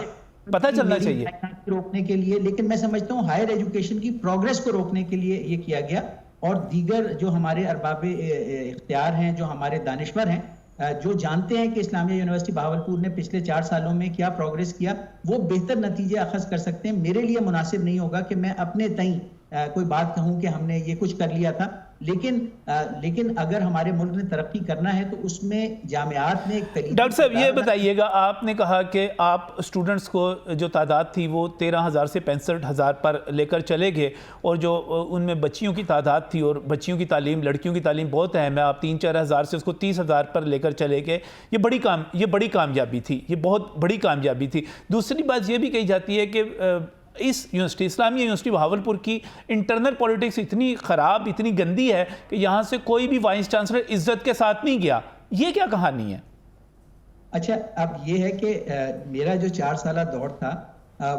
پتہ چلنا چاہیے روکنے کے لیے۔ لیکن میں سمجھتا ہوں ہائر ایجوکیشن کی پروگریس کو روکنے کے لیے یہ کیا گیا، اور دیگر جو ہمارے ارباب اختیار ہیں، جو ہمارے دانشور ہیں، جو جانتے ہیں کہ اسلامیہ یونیورسٹی بہاولپور نے پچھلے 4 سالوں میں کیا پروگریس کیا، وہ بہتر نتیجے اخذ کر سکتے ہیں۔ میرے لیے مناسب نہیں ہوگا کہ میں اپنے تئیں کوئی بات کہوں کہ ہم نے یہ کچھ کر لیا تھا، لیکن اگر ہمارے ملک نے ترقی کرنا ہے تو اس میں جامعات نے ایک طریقہ۔ ڈاکٹر صاحب یہ بتائیے گا، آپ نے کہا کہ آپ اسٹوڈنٹس کو جو تعداد تھی وہ 13,000 سے 65,000 پر لے کر چلے گئے، اور جو ان میں بچیوں کی تعداد تھی، اور بچیوں کی تعلیم، لڑکیوں کی تعلیم بہت اہم ہے، آپ 3-4 ہزار سے اس کو 30,000 پر لے کر چلے گئے، یہ بڑی کامیابی تھی، یہ بہت بڑی کامیابی تھی۔ دوسری بات یہ بھی کہی جاتی ہے کہ اس یونیورسٹی اسلامیہ یونیورسٹی بہاولپور کی انٹرنل پولیٹکس اتنی خراب، اتنی گندی ہے کہ یہاں سے کوئی بھی وائس چانسلر عزت کے ساتھ نہیں گیا، یہ کیا کہانی ہے؟ اچھا اب یہ ہے کہ میرا جو 4 سالہ دور تھا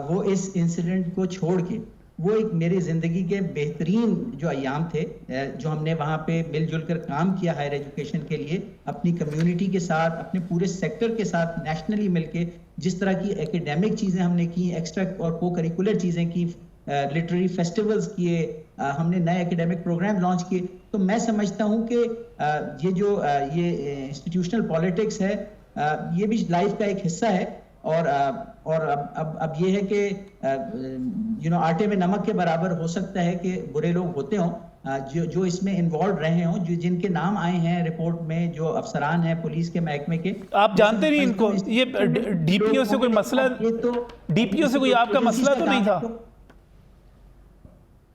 وہ اس انسیڈنٹ کو چھوڑ کے وہ ایک میری زندگی کے بہترین جو ایام تھے، جو ہم نے وہاں پہ مل جل کر کام کیا ہائر ایجوکیشن کے لیے، اپنی کمیونٹی کے ساتھ، اپنے پورے سیکٹر کے ساتھ نیشنلی مل کے جس طرح کی ایکیڈیمک چیزیں ہم نے کی، ایکسٹرا اور کو کریکولر چیزیں کی، لٹریری فیسٹیولز کیے، ہم نے نئے ایکیڈیمک پروگرام لانچ کیے، تو میں سمجھتا ہوں کہ یہ انسٹیٹیوشنل پالیٹکس ہے، یہ بھی لائف کا ایک حصہ ہے، اور اب یہ ہے کہ آٹے میں نمک کے برابر ہو سکتا ہے کہ برے لوگ ہوتے ہوں جو اس میں انوالو رہے ہوں، جن کے نام آئے ہیں رپورٹ میں، جو افسران ہیں پولیس کے محکمے کے۔ آپ جانتے نہیں ان کو، یہ ڈی پی او سے کوئی مسئلہ، ڈی پی او سے کوئی آپ کا مسئلہ تو نہیں تھا،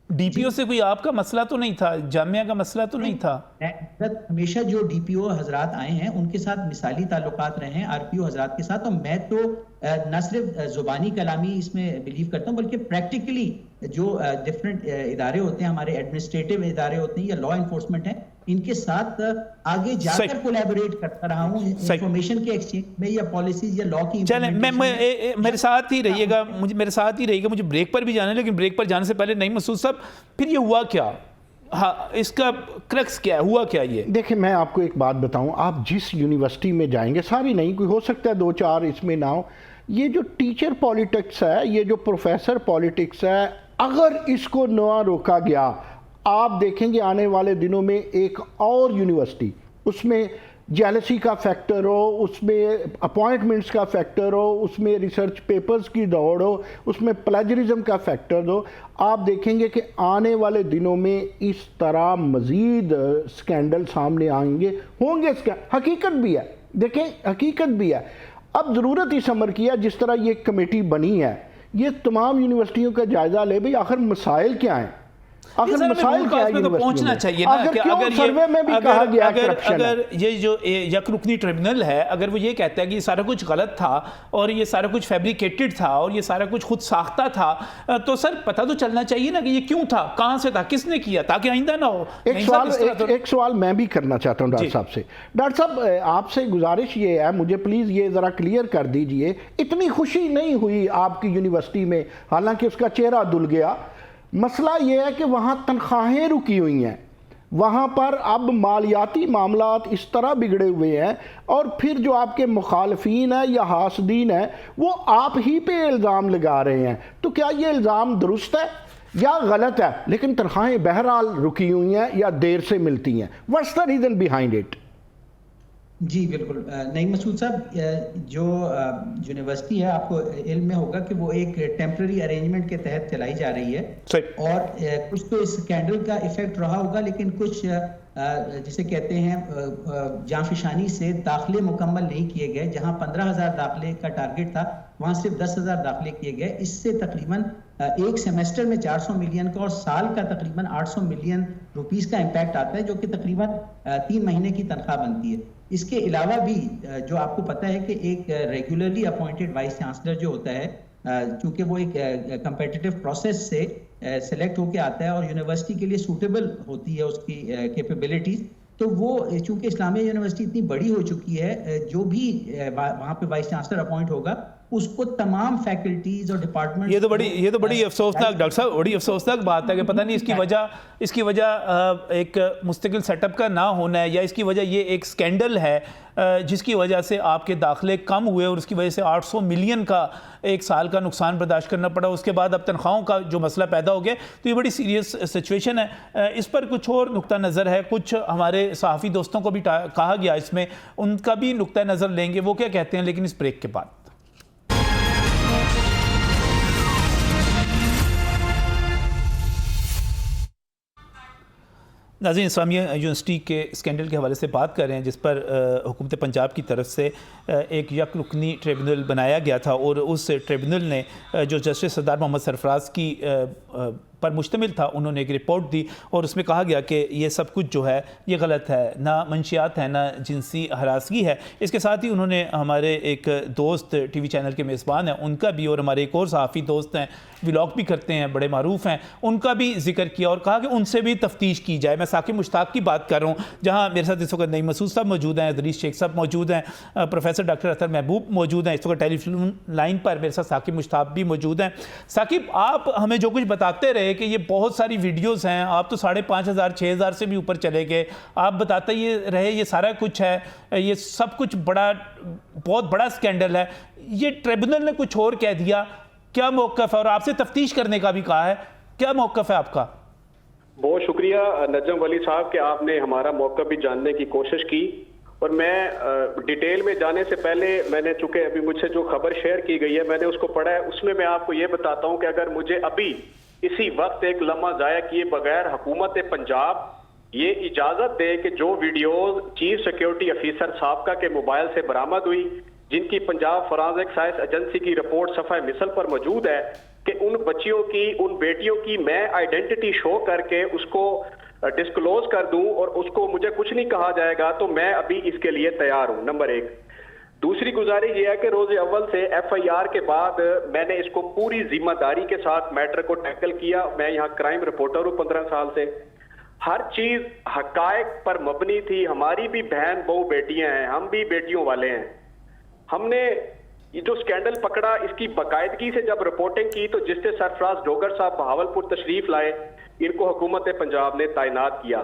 ڈی پی او سے کوئی آپ کا مسئلہ تو نہیں تھا، جامعہ کا مسئلہ تو نہیں تھا؟ ہمیشہ جو ڈی پی او حضرات آئے ہیں ان کے ساتھ مثالی تعلقات رہے ہیں آر پی او حضرات کے ساتھ، اور میں تو نہ صرف زبانی کلامی اس میں بلیو کرتا ہوں بلکہ پریکٹیکلی جو ڈفرینٹ ادارے ہوتے ہیں، ہمارے ایڈمنسٹریٹو ادارے ہوتے ہیں یا لا انفورسمنٹ ہیں، ان کے ساتھ آگے جا کر کولیبوریٹ کرتا رہا ہوں انفارمیشن کے ایکسچینج میں یا پالیسیز یا لا کی چلیں میرے ساتھ ہی رہیے گا مجھے بریک پر بھی جانا ہے، لیکن بریک پر جانے سے پہلے نعیم مسعود صاحب پھر یہ ہوا کیا، ہاں اس کا کرکس کیا ہے، ہوا کیا یہ؟ دیکھیں میں آپ کو ایک بات بتاؤں، آپ جس یونیورسٹی میں جائیں گے، ساری نہیں، کوئی ہو سکتا ہے 2-4 اس میں نہ ہو، یہ جو ٹیچر پالیٹکس ہے، یہ جو پروفیسر پالیٹکس ہے، اگر اس کو نہ روکا گیا، آپ دیکھیں گے آنے والے دنوں میں ایک اور یونیورسٹی، اس میں جیلسی کا فیکٹر ہو، اس میں اپوائنٹمنٹس کا فیکٹر ہو، اس میں ریسرچ پیپرز کی دوڑ ہو، اس میں پلیجرزم کا فیکٹر ہو، آپ دیکھیں گے کہ آنے والے دنوں میں اس طرح مزید سکینڈل سامنے آئیں گے، ہوں گے، حقیقت بھی ہے، دیکھیں حقیقت بھی ہے۔ اب ضرورت اس امر کی ہے، جس طرح یہ کمیٹی بنی ہے، یہ تمام یونیورسٹیوں کا جائزہ لے بھئی آخر مسائل کیا ہیں، آخر مسائل کیا ہے یونیورسٹیوں میں، چاہیے نا آخر کہ کیوں سروے میں بھی کہا گیا کرپشن ہے۔ اگر یہ جو یک رکنی ٹریبونل ہے، اگر وہ یہ کہتا ہے کہ یہ سارا کچھ غلط تھا اور یہ سارا کچھ فیبریکیٹڈ تھا اور یہ سارا کچھ خود ساختہ تھا، تو سر پتہ تو چلنا چاہیے نا کہ یہ کیوں تھا، کہاں سے تھا، کس نے کیا، تاکہ آئندہ نہ ہو۔ ایک سوال میں بھی کرنا چاہتا ہوں ڈاکٹر صاحب سے، ڈاکٹر صاحب آپ سے گزارش یہ ہے، مجھے پلیز یہ ذرا کلیئر کر دیجئے، اتنی خوشی نہیں ہوئی آپ کی یونیورسٹی میں، حالانکہ اس کا چہرہ دھل گیا، مسئلہ یہ ہے کہ وہاں تنخواہیں رکی ہوئی ہیں، وہاں پر اب مالیاتی معاملات اس طرح بگڑے ہوئے ہیں، اور پھر جو آپ کے مخالفین ہیں یا حاسدین ہیں وہ آپ ہی پہ الزام لگا رہے ہیں، تو کیا یہ الزام درست ہے یا غلط ہے؟ لیکن تنخواہیں بہرحال رکی ہوئی ہیں یا دیر سے ملتی ہیں، what's the reason behind it؟ جی بالکل نعیم مسعود صاحب، جو یونیورسٹی ہے آپ کو علم میں ہوگا کہ وہ ایک ٹیمپرری ارینجمنٹ کے تحت چلائی جا رہی ہے، اور کچھ تو اس اسکینڈل کا ایفیکٹ رہا ہوگا، لیکن کچھ جسے کہتے ہیں جانفشانی سے داخلے مکمل نہیں کیے گئے، جہاں 15,000 داخلے کا ٹارگٹ تھا وہاں صرف 10,000 داخلے کیے گئے، اس سے تقریباً ایک سیمیسٹر میں 400 ملین کا اور سال کا تقریباً 800 ملین روپیز کا امپیکٹ آتا ہے، جو کہ تقریباً 3 مہینے کی تنخواہ بنتی ہے۔ اس کے علاوہ بھی جو آپ کو پتہ ہے کہ ایک ریگولرلی اپوائنٹڈ وائس چانسلر جو ہوتا ہے، چونکہ وہ ایک کمپیٹیٹو پروسیس سے سلیکٹ ہو کے آتا ہے اور یونیورسٹی کے لیے سوٹیبل ہوتی ہے اس کی کیپیبلٹیز، تو وہ چونکہ اسلامیہ یونیورسٹی اتنی بڑی ہو چکی ہے، جو بھی وہاں پہ وائس چانسلر اپوائنٹ ہوگا اس کو تمام فیکلٹیز اور ڈپارٹمنٹ، یہ تو بڑی افسوسناک ڈاکٹر صاحب، بڑی افسوسناک بات ہے کہ پتہ نہیں اس کی وجہ ایک مستقل سیٹ اپ کا نہ ہونا ہے، یا اس کی وجہ یہ ایک سکینڈل ہے جس کی وجہ سے آپ کے داخلے کم ہوئے اور اس کی وجہ سے 800 ملین کا ایک سال کا نقصان برداشت کرنا پڑا، اس کے بعد اب تنخواہوں کا جو مسئلہ پیدا ہو گیا، تو یہ بڑی سیریس سچویشن ہے۔ اس پر کچھ اور نقطہ نظر ہے، کچھ ہمارے صحافی دوستوں کو بھی کہا گیا اس میں، ان کا بھی نقطہ نظر لیں گے وہ کیا کہتے ہیں، لیکن اس بریک کے بعد۔ ناظرین، اسلامیہ یونیورسٹی کے اسکینڈل کے حوالے سے بات کر رہے ہیں، جس پر حکومت پنجاب کی طرف سے ایک یک رکنی ٹریبونل بنایا گیا تھا، اور اس ٹریبونل نے جو جسٹس سردار محمد سرفراز کی پر مشتمل تھا، انہوں نے ایک رپورٹ دی اور اس میں کہا گیا کہ یہ سب کچھ جو ہے یہ غلط ہے، نہ منشیات ہیں، نہ جنسی ہراسگی ہے۔ اس کے ساتھ ہی انہوں نے ہمارے ایک دوست ٹی وی چینل کے میزبان ہیں ان کا بھی، اور ہمارے ایک اور صحافی دوست ہیں ولاگ بھی کرتے ہیں، بڑے معروف ہیں، ان کا بھی ذکر کیا اور کہا کہ ان سے بھی تفتیش کی جائے۔ میں ثاقب مشتاق کی بات کر رہا ہوں، جہاں میرے ساتھ اس وقت نعیم مسعود صاحب موجود ہیں، ادریس شیخ صاحب موجود ہیں، پروفیسر ڈاکٹر اطہر محبوب موجود ہیں، اس وقت ٹیلی فون لائن پر میرے ساتھ ثاقب مشتاق بھی موجود ہیں۔ ثاقب، آپ ہمیں جو کچھ بتاتے رہے کہ یہ بہت ساری ویڈیوز ہیں، آپ تو 5,500 6,000 سے بھی اوپر چلے گئے، آپ بتاتے یہ رہے یہ سارا کچھ ہے، یہ سب کچھ بہت بڑا سکینڈل ہے، یہ ٹریبونل نے کچھ اور کہہ دیا، کیا موقف ہے؟ اور آپ سے تفتیش کرنے کا بھی کہا ہے، کیا موقف ہے آپ کا؟ بہت شکریہ نجم ولی صاحب کہ آپ نے ہمارا موقف بھی جاننے کی کوشش کی، اور میں ڈیٹیل میں جانے سے پہلے میں نے چونکہ ابھی مجھ سے جو خبر شیئر کی گئی ہے میں نے اس کو پڑھا ہے، اس میں آپ کو یہ بتاتا ہوں کہ اگر مجھے ابھی اسی وقت ایک لمحہ ضائع کیے بغیر حکومت پنجاب یہ اجازت دے کہ جو ویڈیوز چیف سیکیورٹی افیسر سابقہ کے موبائل سے برآمد ہوئی، جن کی پنجاب فورانزک سائنس ایجنسی کی رپورٹ صفحہ مثل پر موجود ہے، کہ ان بچیوں کی، ان بیٹیوں کی میں آئیڈینٹی شو کر کے اس کو ڈسکلوز کر دوں اور اس کو مجھے کچھ نہیں کہا جائے گا، تو میں ابھی اس کے لیے تیار ہوں، نمبر 1۔ دوسری گزارش یہ ہے کہ روز اول سے ایف آئی آر کے بعد میں نے اس کو پوری ذمہ داری کے ساتھ میٹر کو ٹیکل کیا۔ میں یہاں کرائم رپورٹر ہوں 15 سال سے، ہر چیز حقائق پر مبنی تھی. ہماری بھی بہن بہو بیٹیاں ہیں, ہم بھی بیٹیوں والے ہیں. ہم نے یہ جو سکینڈل پکڑا اس کی باقاعدگی سے جب رپورٹنگ کی تو جسٹس سرفراز ڈوگر صاحب بہاولپور تشریف لائے, ان کو حکومت پنجاب نے تعینات کیا.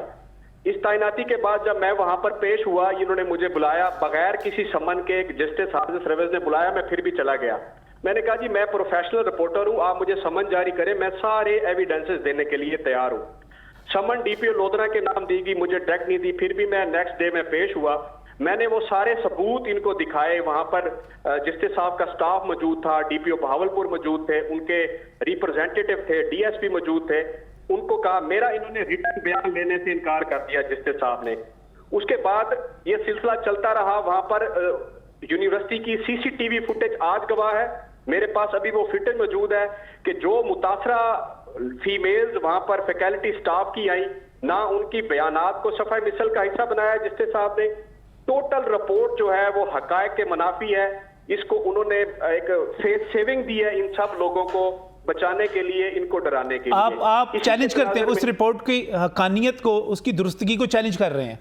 اس تعیناتی کے بعد جب میں وہاں پر پیش ہوا, انہوں نے مجھے بلایا بغیر کسی سمن کے, جسٹس حافظ رویز نے بلایا, میں پھر بھی چلا گیا. میں نے کہا جی میں پروفیشنل رپورٹر ہوں, آپ مجھے سمن جاری کریں, میں سارے ایویڈنسز دینے کے لیے تیار ہوں. سمن ڈی پی او لودھرا کے نام دی گئی, مجھے ڈائریکٹ نہیں دی. پھر بھی میں نیکسٹ ڈے میں پیش ہوا, میں نے وہ سارے ثبوت ان کو دکھائے. وہاں پر جسٹس صاحب کا سٹاف موجود تھا, ڈی پی او بہاولپور موجود تھے, ان کے ریپرزینٹیٹو تھے, ڈی ایس پی موجود تھے. ان کو کہا, میرا انہوں نے ریٹن بیان لینے سے انکار کر دیا جسٹس صاحب نے. اس کے بعد یہ سلسلہ چلتا رہا. وہاں پر یونیورسٹی کی سی سی ٹی وی فوٹیج آج گواہ ہے, میرے پاس ابھی وہ فوٹیج موجود ہے کہ جو متاثرہ فیمیلز وہاں پر فیکلٹی سٹاف کی آئیں, نہ ان کی بیانات کو صفحہ مثل کا حصہ بنایا جسٹس صاحب نے. ٹوٹل رپورٹ جو ہے وہ حقائق کے منافی ہے. اس کو انہوں نے ایک فیس سیونگ دی ہے ان سب لوگوں کو بچانے کے لیے, ان کو ڈرانے کے لیے. آپ چیلنج کرتے ہیں اس رپورٹ کی حقانیت کو, اس کی درستگی کو چیلنج کر رہے ہیں؟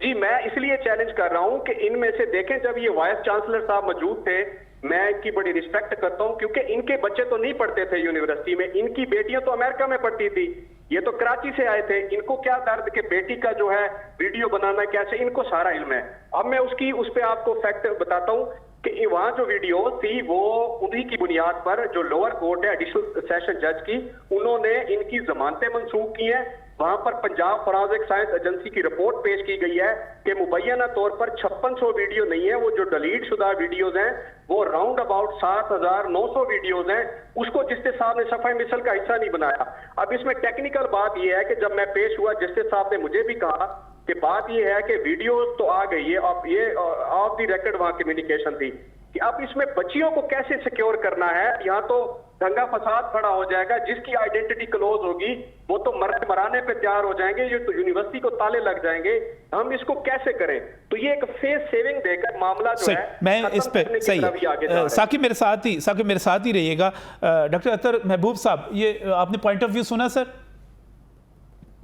جی میں اس لیے چیلنج کر رہا ہوں کہ ان میں سے دیکھیں, جب یہ وائس چانسلر صاحب موجود تھے, میں ان کی بڑی رسپیکٹ کرتا ہوں کیونکہ ان کے بچے تو نہیں پڑھتے تھے یونیورسٹی میں, ان کی بیٹیاں تو امریکہ میں پڑھتی تھی, یہ تو کراچی سے آئے تھے. ان کو کیا درد کہ بیٹی کا جو ہے ویڈیو بنانا کیسے, ان کو سارا علم ہے. اب میں اس پہ آپ کو فیکٹ بتاتا ہوں کہ وہاں جو ویڈیو تھی وہ انہی کی بنیاد پر جو لوور کورٹ ہے ایڈیشنل سیشن جج کی, انہوں نے ان کی ضمانتیں منسوخ کی ہیں. وہاں پر پنجاب فورینسک سائنس ایجنسی کی رپورٹ پیش کی گئی ہے کہ مبینہ طور پر 5600 ویڈیو نہیں ہے, وہ جو ڈیلیٹ شدہ ویڈیوز ہیں وہ راؤنڈ اباؤٹ 7900 ویڈیوز ہیں. اس کو جسٹس صاحب نے صفحہ مثل کا حصہ نہیں بنایا. اب اس میں ٹیکنیکل بات یہ ہے کہ جب میں پیش ہوا, جسٹس صاحب نے مجھے بھی کہا کہ بات یہ ہے کہ ویڈیوز تو آ گئی ہے, اب یہ آف دی ریکارڈ وہاں کمیونیکیشن تھی, کہ اب اس میں بچیوں کو کیسے سیکیور کرنا ہے. یہاں تو دنگا فساد کھڑا ہو جائے گا, جس کی آئیڈینٹی کلوز ہوگی وہ تو مرانے پہ تیار ہو جائیں گے, یہ تو یونیورسٹی کو تالے لگ جائیں گے. ہم اس کو کیسے کریں؟ تو یہ ایک فیس سیونگ دے کر معاملہ جو ہے میں اس پہ صحیح. ثاقب میرے ساتھ ہی رہیے گا. ڈاکٹر اطہر محبوب صاحب, یہ آپ نے پوائنٹ آف ویو سنا سر؟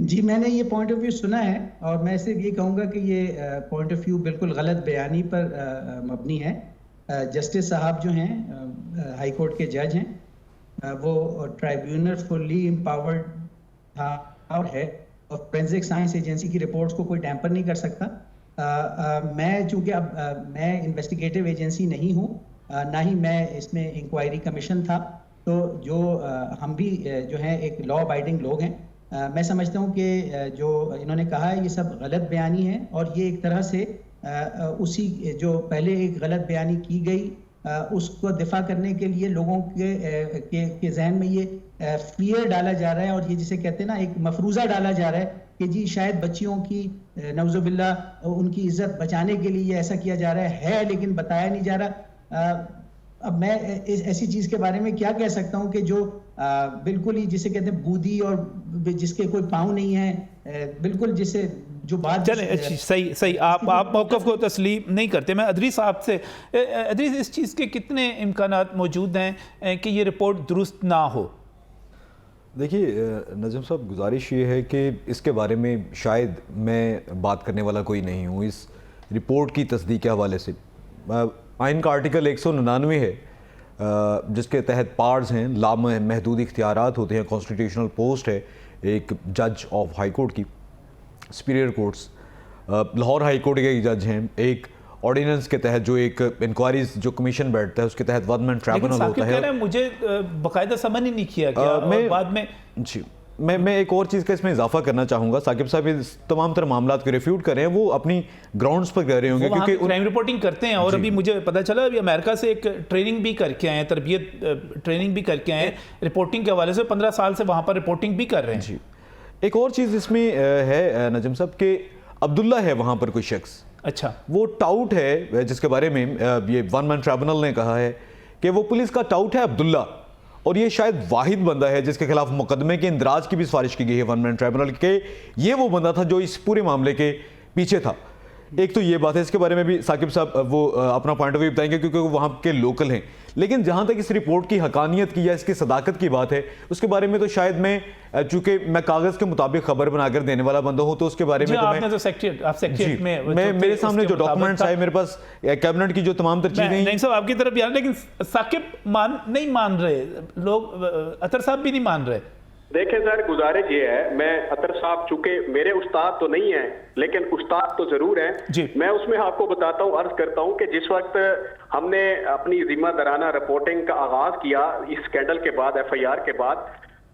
جی میں نے یہ پوائنٹ آف ویو سنا ہے, اور میں صرف یہ کہوں گا کہ یہ پوائنٹ آف ویو بالکل غلط بیانی پر مبنی ہے. جسٹس صاحب جو ہیں ہائی کورٹ کے جج ہیں, وہ ٹرائیبیونل فلی امپاورڈ تھا اور ہے, اور فورینسک سائنس ایجنسی کی رپورٹس کو کوئی ٹیمپر نہیں کر سکتا. میں چونکہ اب میں انویسٹیگیٹو ایجنسی نہیں ہوں, نہ ہی میں اس میں انکوائری کمیشن تھا, تو جو ہم بھی جو ہیں ایک لا ابائڈنگ لوگ ہیں, میں سمجھتا ہوں کہ جو انہوں نے کہا ہے یہ سب غلط بیانی ہے, اور یہ ایک طرح سے اسی جو پہلے ایک غلط بیانی کی گئی اس کو دفاع کرنے کے لیے لوگوں کے ذہن میں یہ فیئر ڈالا جا رہا ہے, اور یہ جسے کہتے ہیں نا ایک مفروضہ ڈالا جا رہا ہے کہ جی شاید بچیوں کی نعوذ باللہ ان کی عزت بچانے کے لیے ایسا کیا جا رہا ہے لیکن بتایا نہیں جا رہا. اب میں ایسی چیز کے بارے میں کیا کہہ سکتا ہوں کہ جو بالکل ہی جسے کہتے ہیں بودھی اور جس کے کوئی پاؤں نہیں ہے, بالکل جسے جو بات چلیں صحیح آپ موقف کو تسلیم نہیں کرتے. میں ادریس صاحب سے, ادریس اس چیز کے کتنے امکانات موجود ہیں کہ یہ رپورٹ درست نہ ہو؟ دیکھیے نجم صاحب, گزارش یہ ہے کہ اس کے بارے میں شاید میں بات کرنے والا کوئی نہیں ہوں. اس رپورٹ کی تصدیق کے حوالے سے آئین کا آرٹیکل 199 ہے جس کے تحت پارز ہیں, لامحدود اختیارات ہوتے ہیں, کانسٹیٹیوشنل پوسٹ ہے ایک جج آف ہائی کورٹ کی, superior courts. Lahore high court کے ایک جج ہیں, ایک آرڈیننس کے تحت جو ایک انکوائریز جو کمیشن بیٹھتا ہے اس کے تحت ون مین ٹریبونل ہوتا ہے. مجھے باقاعدہ سمجھ ہی نہیں کیا گیا بعد میں. جی میں ایک اور چیز کا اس میں اضافہ کرنا چاہوں گا. ثاقب صاحب اس تمام تر معاملات کو ریفیوٹ کر رہے ہیں, وہ اپنی گراؤنڈز پر کر رہے ہوں گے کیونکہ کرائم رپورٹنگ کرتے ہیں, اور ابھی مجھے پتہ چلا ابھی امریکہ سے ایک ٹریننگ بھی کر کے آئے ہیں, تربیت ٹریننگ بھی کر کے آئے ہیں رپورٹنگ کے حوالے سے, 15 سال سے وہاں پر رپورٹنگ بھی کر رہے ہیں. جی ایک اور چیز اس میں ہے نجم صاحب کہ عبداللہ ہے وہاں پر کوئی شخص, اچھا وہ ٹاؤٹ ہے جس کے بارے میں یہ ون مین ٹریبونل نے کہا ہے کہ وہ پولیس کا ٹاؤٹ ہے عبداللہ, اور یہ شاید واحد بندہ ہے جس کے خلاف مقدمے کے اندراج کی بھی سفارش کی گئی ہے ون مین ٹریبونل کے, یہ وہ بندہ تھا جو اس پورے معاملے کے پیچھے تھا. ایک تو یہ بات ہے, اس کے بارے میں بھی ثاقب صاحب وہ اپنا پوائنٹ آف ویو بتائیں گے کیونکہ وہ وہاں کے لوکل ہیں. لیکن جہاں تک اس رپورٹ کی حقانیت کی یا اس کی صداقت کی بات ہے, اس کے بارے میں تو شاید میں, چونکہ میں کاغذ کے مطابق خبر بنا کر دینے والا بندہ ہوں, تو اس کے بارے میں میرے سامنے جو ڈاکومنٹس آئے, میرے پاس کیبنٹ کی جو تمام تر چیزیں, نہیں صاحب آپ کی طرف یار, لیکن ثاقب نہیں مان رہے لوگ, اطہر صاحب بھی نہیں مان رہے. دیکھیں سر, گزارش یہ ہے, میں اطہر صاحب چونکہ میرے استاد تو نہیں ہیں لیکن استاد تو ضرور ہیں جی. میں اس میں آپ کو بتاتا ہوں, عرض کرتا ہوں کہ جس وقت ہم نے اپنی ذمہ دارانہ رپورٹنگ کا آغاز کیا اس اسکینڈل کے بعد, ایف آئی آر کے بعد,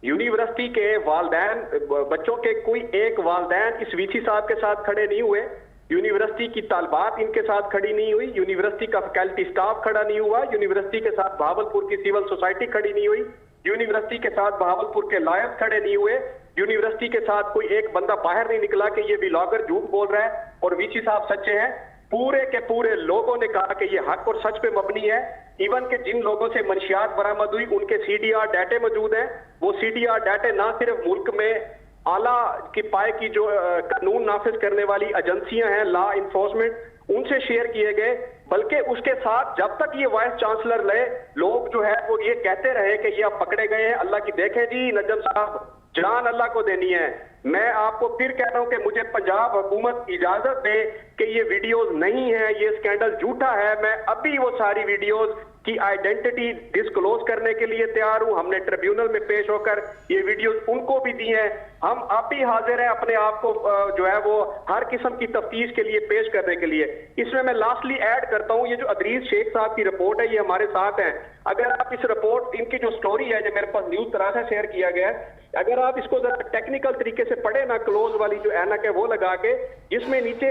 یونیورسٹی کے والدین, بچوں کے کوئی ایک والدین اس وی سی صاحب کے ساتھ کھڑے نہیں ہوئے, یونیورسٹی کی طالبات ان کے ساتھ کھڑی نہیں ہوئی, یونیورسٹی کا فیکلٹی سٹاف کھڑا نہیں ہوا, یونیورسٹی کے ساتھ بہاولپور کی سول سوسائٹی کھڑی نہیں ہوئی, یونیورسٹی کے ساتھ بہاولپور کے لائنز کھڑے نہیں ہوئے, یونیورسٹی کے ساتھ کوئی ایک بندہ باہر نہیں نکلا کہ یہ ولاگر جھوٹ بول رہا ہے اور وی سی صاحب سچے ہیں. پورے کے پورے لوگوں نے کہا کہ یہ حق اور سچ پہ مبنی ہے. ایون کہ جن لوگوں سے منشیات برآمد ہوئی ان کے سی ڈی آر ڈیٹے موجود ہیں, وہ سی ڈی آر ڈیٹے نہ صرف ملک میں اعلیٰ کی پائے کی جو قانون نافذ کرنے والی ایجنسیاں ہیں, لا انفورسمنٹ, ان سے شیئر کیے گئے, بلکہ اس کے ساتھ جب تک یہ وائس چانسلر لے, لوگ جو ہے وہ یہ کہتے رہے کہ یہ اب پکڑے گئے ہیں. اللہ کی دیکھیں جی نجم صاحب, جان اللہ کو دینی ہے. میں آپ کو پھر کہہ رہا ہوں کہ مجھے پنجاب حکومت اجازت دے کہ یہ ویڈیوز نہیں ہیں, یہ اسکینڈل جھوٹا ہے. میں ابھی وہ ساری ویڈیوز کی آئیڈینٹی ڈسکلوز کرنے کے لیے تیار ہوں. ہم نے ٹریبیونل میں پیش ہو کر یہ ویڈیوز ان کو بھی دی ہیں. ہم اب بھی حاضر ہیں اپنے آپ کو جو ہے وہ ہر قسم کی تفتیش کے لیے پیش کرنے کے لیے. اس میں لاسٹلی ایڈ کرتا ہوں, یہ جو ادریس شیخ صاحب کی رپورٹ ہے یہ ہمارے ساتھ ہیں. اگر آپ اس رپورٹ, ان کی جو سٹوری ہے جو میرے پاس نیوز طرح سے شیئر کیا گیا ہے, اگر آپ اس کو ذرا ٹیکنیکل طریقے سے پڑھیں نا, کلوز والی جو اینک ہے وہ لگا کے, جس میں نیچے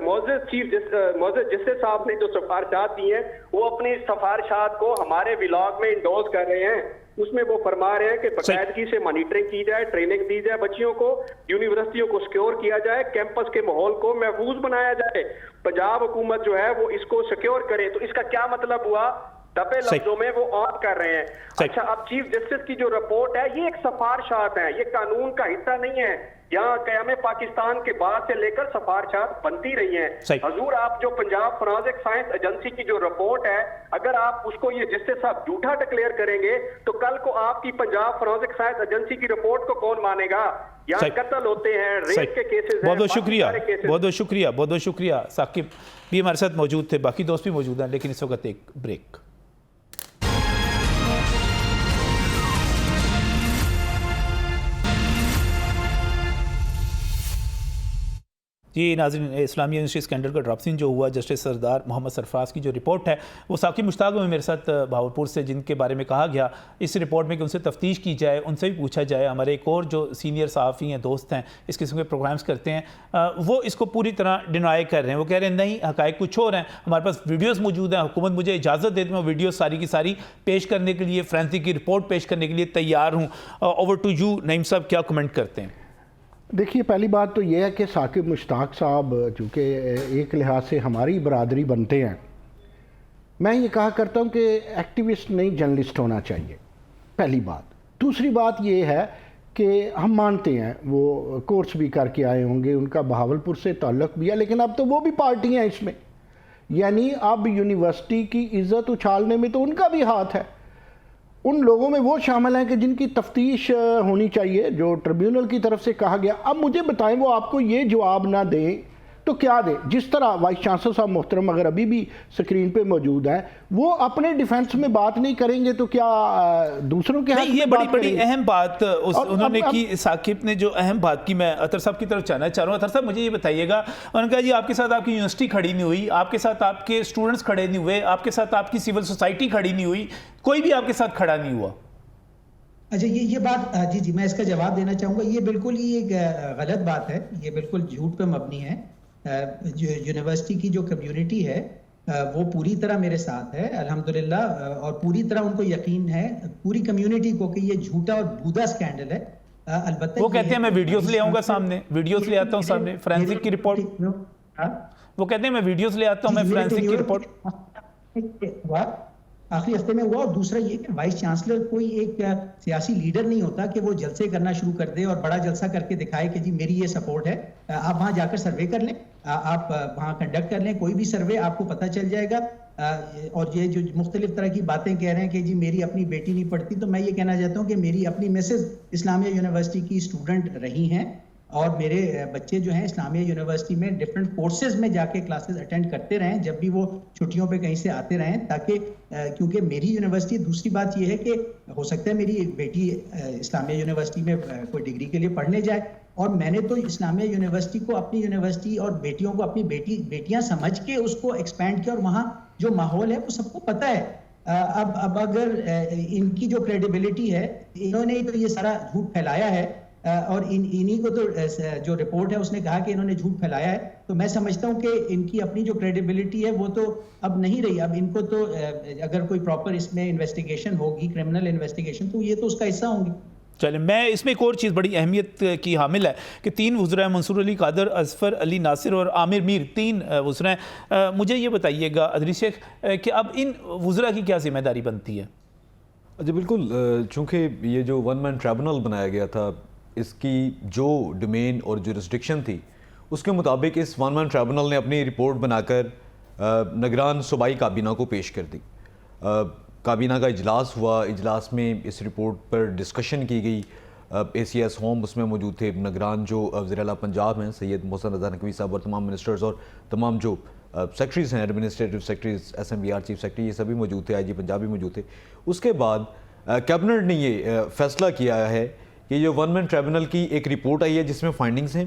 معزز جسٹس صاحب نے جو سفارشات دی ہیں وہ اپنی سفارشات کو ہمارے ولاگ میں انڈوز کر رہے ہیں. اس میں وہ فرما رہے ہیں کہ باقاعدگی سے مانیٹرنگ کی جائے, ٹریننگ دی جائے بچیوں کو, یونیورسٹیوں کو سیکیور کیا جائے, کیمپس کے ماحول کو محفوظ بنایا جائے, پنجاب حکومت جو ہے وہ اس کو سیکیور کرے. تو اس کا کیا مطلب ہوا؟ دبے لفظوں میں وہ آن کر رہے ہیں. اچھا, اب چیف جسٹس کی جو رپورٹ ہے یہ ایک سفارشات ہیں, یہ قانون کا حصہ نہیں ہے. یہاں قیام پاکستان کے بعد سے لے کر سفارشات بنتی رہی ہیں. حضور, آپ جو پنجاب فورینسک سائنس ایجنسی کی جو رپورٹ ہے, اگر آپ اس کو یہ جسٹس صاحب جھوٹا ڈکلیئر کریں گے تو کل کو آپ کی پنجاب فورینسک سائنس ایجنسی کی رپورٹ کو کون مانے گا؟ یہاں قتل ہوتے ہیں, ریپ کے کیسز ہیں. بہت بہت شکریہ, بہت بہت شکریہ, بہت بہت شکریہ. ثاقب بھی ہمارے ساتھ موجود تھے, باقی دوست بھی موجود ہیں, لیکن اس وقت ایک بریک. جی ناظرین, اسلامیہ یونیورسٹی اسکینڈل کا ڈراپسنگ جو ہوا, جسٹس سردار محمد سرفراز کی جو رپورٹ ہے وہ ثاقب مشتاق میں میرے ساتھ بہاولپور سے, جن کے بارے میں کہا گیا اس رپورٹ میں کہ ان سے تفتیش کی جائے, ان سے بھی پوچھا جائے. ہمارے ایک اور جو سینئر صحافی ہیں, دوست ہیں, اس قسم کے پروگرامز کرتے ہیں, وہ اس کو پوری طرح ڈینائی کر رہے ہیں. وہ کہہ رہے ہیں نہیں, حقائق کچھ اور ہیں, ہمارے پاس ویڈیوز موجود ہیں, حکومت مجھے اجازت دیتی ہے, میں ویڈیوز ساری کی ساری پیش کرنے کے لیے, فرینسک کی رپورٹ پیش کرنے کے لیے تیار ہوں. اوور ٹو یو نعیم صاحب, کیا کمنٹ کرتے ہیں؟ دیکھیے, پہلی بات تو یہ ہے کہ ثاقب مشتاق صاحب چونکہ ایک لحاظ سے ہماری برادری بنتے ہیں, میں یہ کہا کرتا ہوں کہ ایکٹیوسٹ نہیں جرنلسٹ ہونا چاہیے, پہلی بات. دوسری بات یہ ہے کہ ہم مانتے ہیں وہ کورس بھی کر کے آئے ہوں گے, ان کا بہاولپور سے تعلق بھی ہے, لیکن اب تو وہ بھی پارٹی ہیں اس میں, یعنی اب یونیورسٹی کی عزت اچھالنے میں تو ان کا بھی ہاتھ ہے. ان لوگوں میں وہ شامل ہیں کہ جن کی تفتیش ہونی چاہیے, جو ٹریبیونل کی طرف سے کہا گیا. اب مجھے بتائیں, وہ آپ کو یہ جواب نہ دیں تو کیا دیں؟ جس طرح وائس چانسلر صاحب محترم اگر ابھی بھی سکرین پہ موجود ہیں, وہ اپنے ڈیفنس میں بات نہیں کریں گے تو کیا دوسروں کے حق میں بات کریں گے؟ یہ بڑی اہم بات انہوں نے کی, ثاقب نے جو اہم بات کی, میں اطہر صاحب کی طرف جانا چاہ رہا ہوں. اطہر صاحب مجھے یہ بتائیے گا, انہوں نے کہا جی آپ کے ساتھ آپ کی یونیورسٹی کھڑی نہیں ہوئی, آپ کے ساتھ آپ کے اسٹوڈنٹس کھڑے نہیں ہوئے, آپ کے ساتھ آپ کی سول سوسائٹی کھڑی نہیں ہوئی, کوئی بھی آپ کے ساتھ کھڑا نہیں ہوا. اچھا, یہ بات جی میں اس کا جواب دینا چاہوں گا. یہ بالکل ہی ایک غلط بات ہے, یہ بالکل جھوٹ پہ مبنی ہے. یونیورسٹی کی جو کمیونٹی ہے وہ پوری طرح میرے ساتھ ہے الحمدللہ, اور پوری طرح ان کو یقین ہے, پوری کمیونٹی کو, کہ یہ جھوٹا اور بودا اسکینڈل ہے. البتہ وہ کہتے ہیں میں ویڈیوز لے آؤں گا سامنے, ویڈیوز لے آتا ہوں سامنے, فرینسک کی رپورٹ, وہ کہتے ہیں میں ویڈیوز لے آتا ہوں, میں فرینسک کی رپورٹ. آخری ہفتے میں ہوا. اور دوسرا یہ کہ وائس چانسلر کوئی ایک سیاسی لیڈر نہیں ہوتا کہ وہ جلسے کرنا شروع کر دے اور بڑا جلسہ کر کے دکھائے کہ جی میری یہ سپورٹ ہے. آپ وہاں جا کر سروے کر لیں, آپ وہاں کنڈکٹ کر لیں کوئی بھی سروے, آپ کو پتہ چل جائے گا. اور یہ جو مختلف طرح کی باتیں کہہ رہے ہیں کہ جی میری اپنی بیٹی نہیں پڑھتی, تو میں یہ کہنا چاہتا ہوں کہ میری اپنی مسز اسلامیہ یونیورسٹی کی اسٹوڈنٹ رہی ہیں, اور میرے بچے جو ہیں اسلامیہ یونیورسٹی میں ڈفرینٹ کورسز میں جا کے کلاسز اٹینڈ کرتے رہیں جب بھی وہ چھٹیوں پہ کہیں سے آتے رہیں, تاکہ کیونکہ میری یونیورسٹی, دوسری بات یہ ہے کہ ہو سکتا ہے میری بیٹی اسلامیہ یونیورسٹی میں کوئی ڈگری کے لیے پڑھنے جائے, اور میں نے تو اسلامیہ یونیورسٹی کو اپنی یونیورسٹی اور بیٹیوں کو اپنی بیٹیاں سمجھ کے اس کو ایکسپینڈ کیا, اور وہاں جو ماحول ہے وہ سب کو پتہ ہے. اب اگر ان کی جو کریڈیبلٹی ہے, انہوں نے تو یہ سارا جھوٹ پھیلایا ہے, اور انہی کو تو جو رپورٹ ہے اس نے کہا کہ انہوں نے جھوٹ پھیلایا ہے, تو میں سمجھتا ہوں کہ ان کی اپنی جو کریڈیبلٹی ہے وہ تو اب نہیں رہی. اب ان کو تو اگر کوئی پراپر اس میں انویسٹیگیشن ہوگی, کرمنل انویسٹیگیشن, تو یہ تو اس کا حصہ ہوں گی. چلیں, میں اس میں ایک اور چیز بڑی اہمیت کی حامل ہے کہ 3 وزراء منصور علی قادر, اظفر علی ناصر اور عامر میر, 3 وزراء. مجھے یہ بتائیے گا ادریس شیخ کہ اب ان وزراء کی کیا ذمہ داری بنتی ہے؟ جی بالکل, چونکہ یہ جو 1 مین ٹریبونل بنایا گیا تھا, اس کی جو ڈومین اور جو ریسٹرکشن تھی اس کے مطابق اس 1 مین ٹریبونل نے اپنی رپورٹ بنا کر نگران صوبائی کابینہ کو پیش کر دی. کابینہ کا اجلاس ہوا, اجلاس میں اس رپورٹ پر ڈسکشن کی گئی. اے سی ایس ہوم اس میں موجود تھے, نگران جو وزیر اعلیٰ پنجاب ہیں سید محسن رضا نقوی صاحب, اور تمام منسٹرز اور تمام جو سیکٹریز ہیں, administrative secretaries, S M B R chief secretary, یہ سبھی موجود تھے, آئی جی پنجاب بھی موجود تھے. اس کے بعد کیبنٹ نے یہ فیصلہ کیا ہے کہ یہ 1 مین ٹریبونل کی ایک رپورٹ آئی ہے جس میں فائنڈنگز ہیں,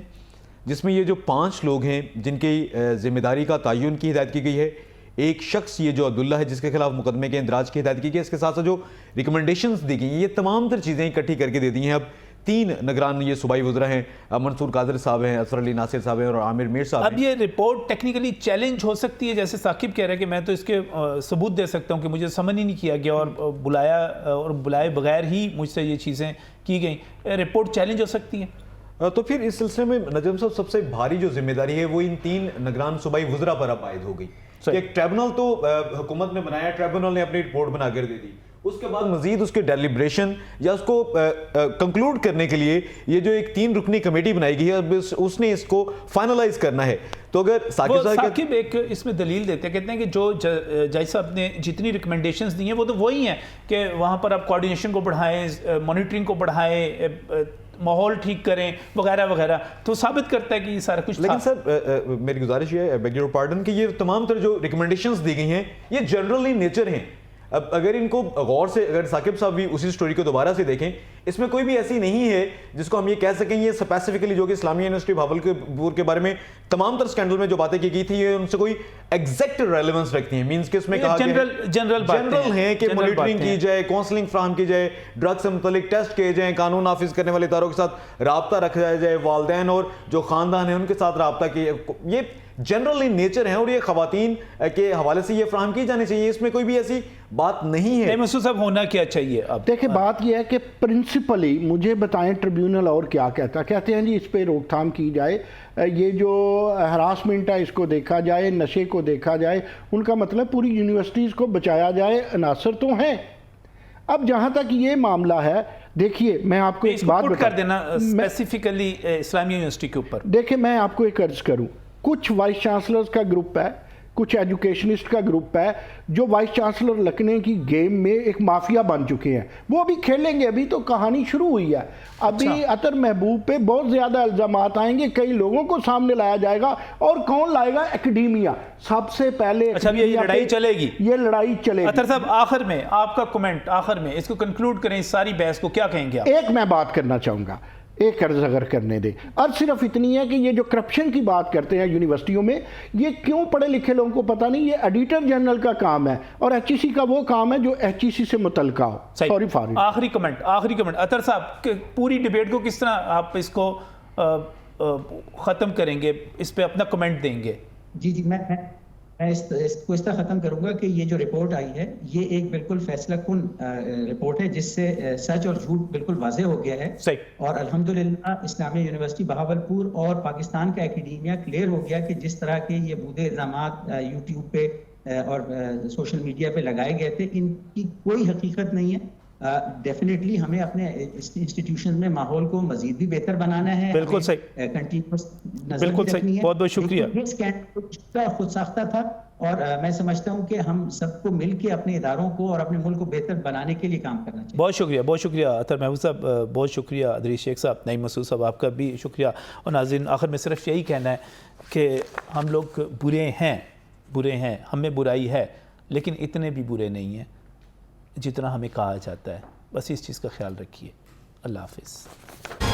جس میں یہ جو 5 لوگ ہیں جن کی ذمہ داری کا تعین کی ہدایت کی گئی ہے. ایک شخص یہ جو عبداللہ ہے جس کے خلاف مقدمے کے اندراج کی ہدایت کی گئی ہے. اس کے ساتھ ساتھ جو ریکمنڈیشنز دی گئی ہیں, یہ تمام تر چیزیں اکٹھی کر کے دے دی ہیں. اب 3 نگران یہ صوبائی وزراء ہیں, منصور قادر صاحب ہیں, اظفر علی ناصر صاحب ہیں, اور عامر میر صاحب ہیں. اب یہ رپورٹ ٹیکنیکلی چیلنج ہو سکتی ہے, جیسے ثاقب کہہ رہا ہے کہ میں تو اس کے ثبوت دے سکتا ہوں کہ مجھے سمن ہی نہیں کیا گیا اور بلائے بغیر ہی مجھ سے یہ چیزیں کی گئیں, رپورٹ چیلنج ہو سکتی ہے. تو پھر اس سلسلے میں نجم صاحب سب سے بھاری جو ذمہ داری ہے وہ ان 3 نگران صوبائی وزراء پر اب عائد ہو گئی. ایک ٹریبونل تو حکومت نے بنایا, ٹریبونل نے اپنی رپورٹ بنا کر دے دی, اس کے بعد مزید اس کے ڈیلیبریشن یا اس کو کنکلوڈ کرنے کے لیے یہ جو ایک 3 رکنی کمیٹی بنائی گئی ہے, اس نے اس کو فائنلائز کرنا ہے. تو اگر ثاقب ایک اس میں دلیل دیتے ہیں, کہتے ہیں کہ جو جج صاحب نے جتنی ریکمنڈیشنز دی ہیں وہ تو وہی ہیں کہ وہاں پر آپ کوارڈینیشن کو بڑھائیں, مانیٹرنگ کو بڑھائیں, ماحول ٹھیک کریں وغیرہ وغیرہ, تو ثابت کرتا ہے کہ یہ سارا کچھ. لیکن سر میری گزارش یہ ہے, بیگ یور پارڈن, کہ یہ تمام تر جو ریکمنڈیشنز دی گئی ہیں یہ جنرل ان نیچر ہیں. اب اگر ان کو غور سے, اگر ثاقب صاحب بھی اسی سٹوری کو دوبارہ سے دیکھیں, اس میں کوئی بھی ایسی نہیں ہے جس کو ہم یہ کہہ سکیں یہ اسپیسیفکلی جو کہ اسلامیہ یونیورسٹی بھاولپور کے بارے میں تمام تر سکینڈل میں جو باتیں کی گئی تھی یہ ان سے کوئی ایگزیکٹ ریلیونس رکھتی ہیں. مینس کہ اس میں کہا جنرل ہیں کہ مانیٹرنگ کی جائے, کاؤنسلنگ فراہم کی جائے, ڈرگ سے متعلق ٹیسٹ کیے جائیں, قانون نافذ کرنے والے اداروں کے ساتھ رابطہ رکھا جائے, والدین اور جو خاندان ہیں ان کے ساتھ رابطہ کیے, یہ جنرل ان نیچر ہیں اور یہ خواتین کے حوالے سے یہ فراہم کی جانی چاہیے. اس میں کوئی بھی ایسی بات نہیں ہے. منصور صاحب ہونا کیا چاہیے؟ اب دیکھیں بات یہ ہے کہ پرنسپلی مجھے بتائیں ٹریبیونل اور کیا کہتے ہیں جی اس پہ روک تھام کی جائے, یہ جو ہراسمنٹ ہے اس کو دیکھا جائے, نشے کو دیکھا جائے, ان کا مطلب پوری یونیورسٹیز کو بچایا جائے. عناصر تو ہیں. اب جہاں تک یہ معاملہ ہے, دیکھیے میں آپ کو ایک بات کر دینا اسپیسیفکلی اسلامیہ یونیورسٹی کے اوپر. دیکھیں میں آپ کو ایک عرض کروں, کچھ وائس چانسلرز کا گروپ ہے, کچھ ایجوکیشنسٹ کا گروپ ہے جو وائس چانسلر لکھنے کی گیم میں ایک مافیا بن چکے ہیں. وہ ابھی کھیلیں گے, ابھی تو کہانی شروع ہوئی ہے. ابھی عطر محبوب پہ بہت زیادہ الزامات آئیں گے, کئی لوگوں کو سامنے لایا جائے گا, اور کون لائے گا؟ اکیڈیمیا. سب سے پہلے یہ لڑائی چلے گی, یہ لڑائی چلے گی. عطر صاحب آخر میں آپ کا کمنٹ, آخر میں اس کو کنکلوڈ کریں, اس ساری بحث کو کیا کہیں گے آپ؟ ایک میں بات کرنا چاہوں گا, ایک عرض اگر کرنے دے, اور صرف اتنی ہے کہ یہ جو کرپشن کی بات کرتے ہیں یونیورسٹیوں میں, یہ کیوں پڑھے لکھے لوگوں کو پتہ نہیں. یہ ایڈیٹر جنرل کا کام ہے اور ایچ ای سی کا وہ کام ہے جو ایچ ای سی سے متعلقہ ہو. Sorry for it. آخری کمنٹ عطر صاحب, پوری ڈیبیٹ کو کس طرح آپ اس کو ختم کریں گے, اس پہ اپنا کمنٹ دیں گے؟ جی میں اس کو اس طرح ختم کروں گا کہ یہ جو رپورٹ آئی ہے یہ ایک بالکل فیصلہ کن رپورٹ ہے جس سے سچ اور جھوٹ بالکل واضح ہو گیا ہے. اور الحمدللہ اسلامیہ یونیورسٹی بہاولپور اور پاکستان کا اکیڈیمیا کلیئر ہو گیا کہ جس طرح کے یہ بودے الزامات یوٹیوب پہ اور سوشل میڈیا پہ لگائے گئے تھے ان کی کوئی حقیقت نہیں ہے. ڈیفینیٹلی ہمیں اپنے انسٹیٹیوشن میں ماحول کو مزید بھی بہتر بنانا ہے. بالکل صحیح، کنٹینیوس بالکل صحیح، بہت بہت شکریہ. یہ اسکینڈل خود ساختہ تھا اور میں سمجھتا ہوں کہ ہم سب کو مل کے اپنے اداروں کو اور اپنے ملک کو بہتر بنانے کے لیے کام کرنا چاہیے. بہت شکریہ، بہت شکریہ اطہر محمود صاحب، بہت شکریہ ادریس شیخ صاحب، نعیم مسعود صاحب، آپ کا بھی شکریہ. اور ناظرین آخر میں صرف یہی کہنا ہے کہ ہم لوگ برے ہیں، ہم میں برائی ہے، لیکن اتنے بھی برے نہیں ہیں جتنا ہمیں کہا جاتا ہے. بس اس چیز کا خیال رکھیے. اللہ حافظ.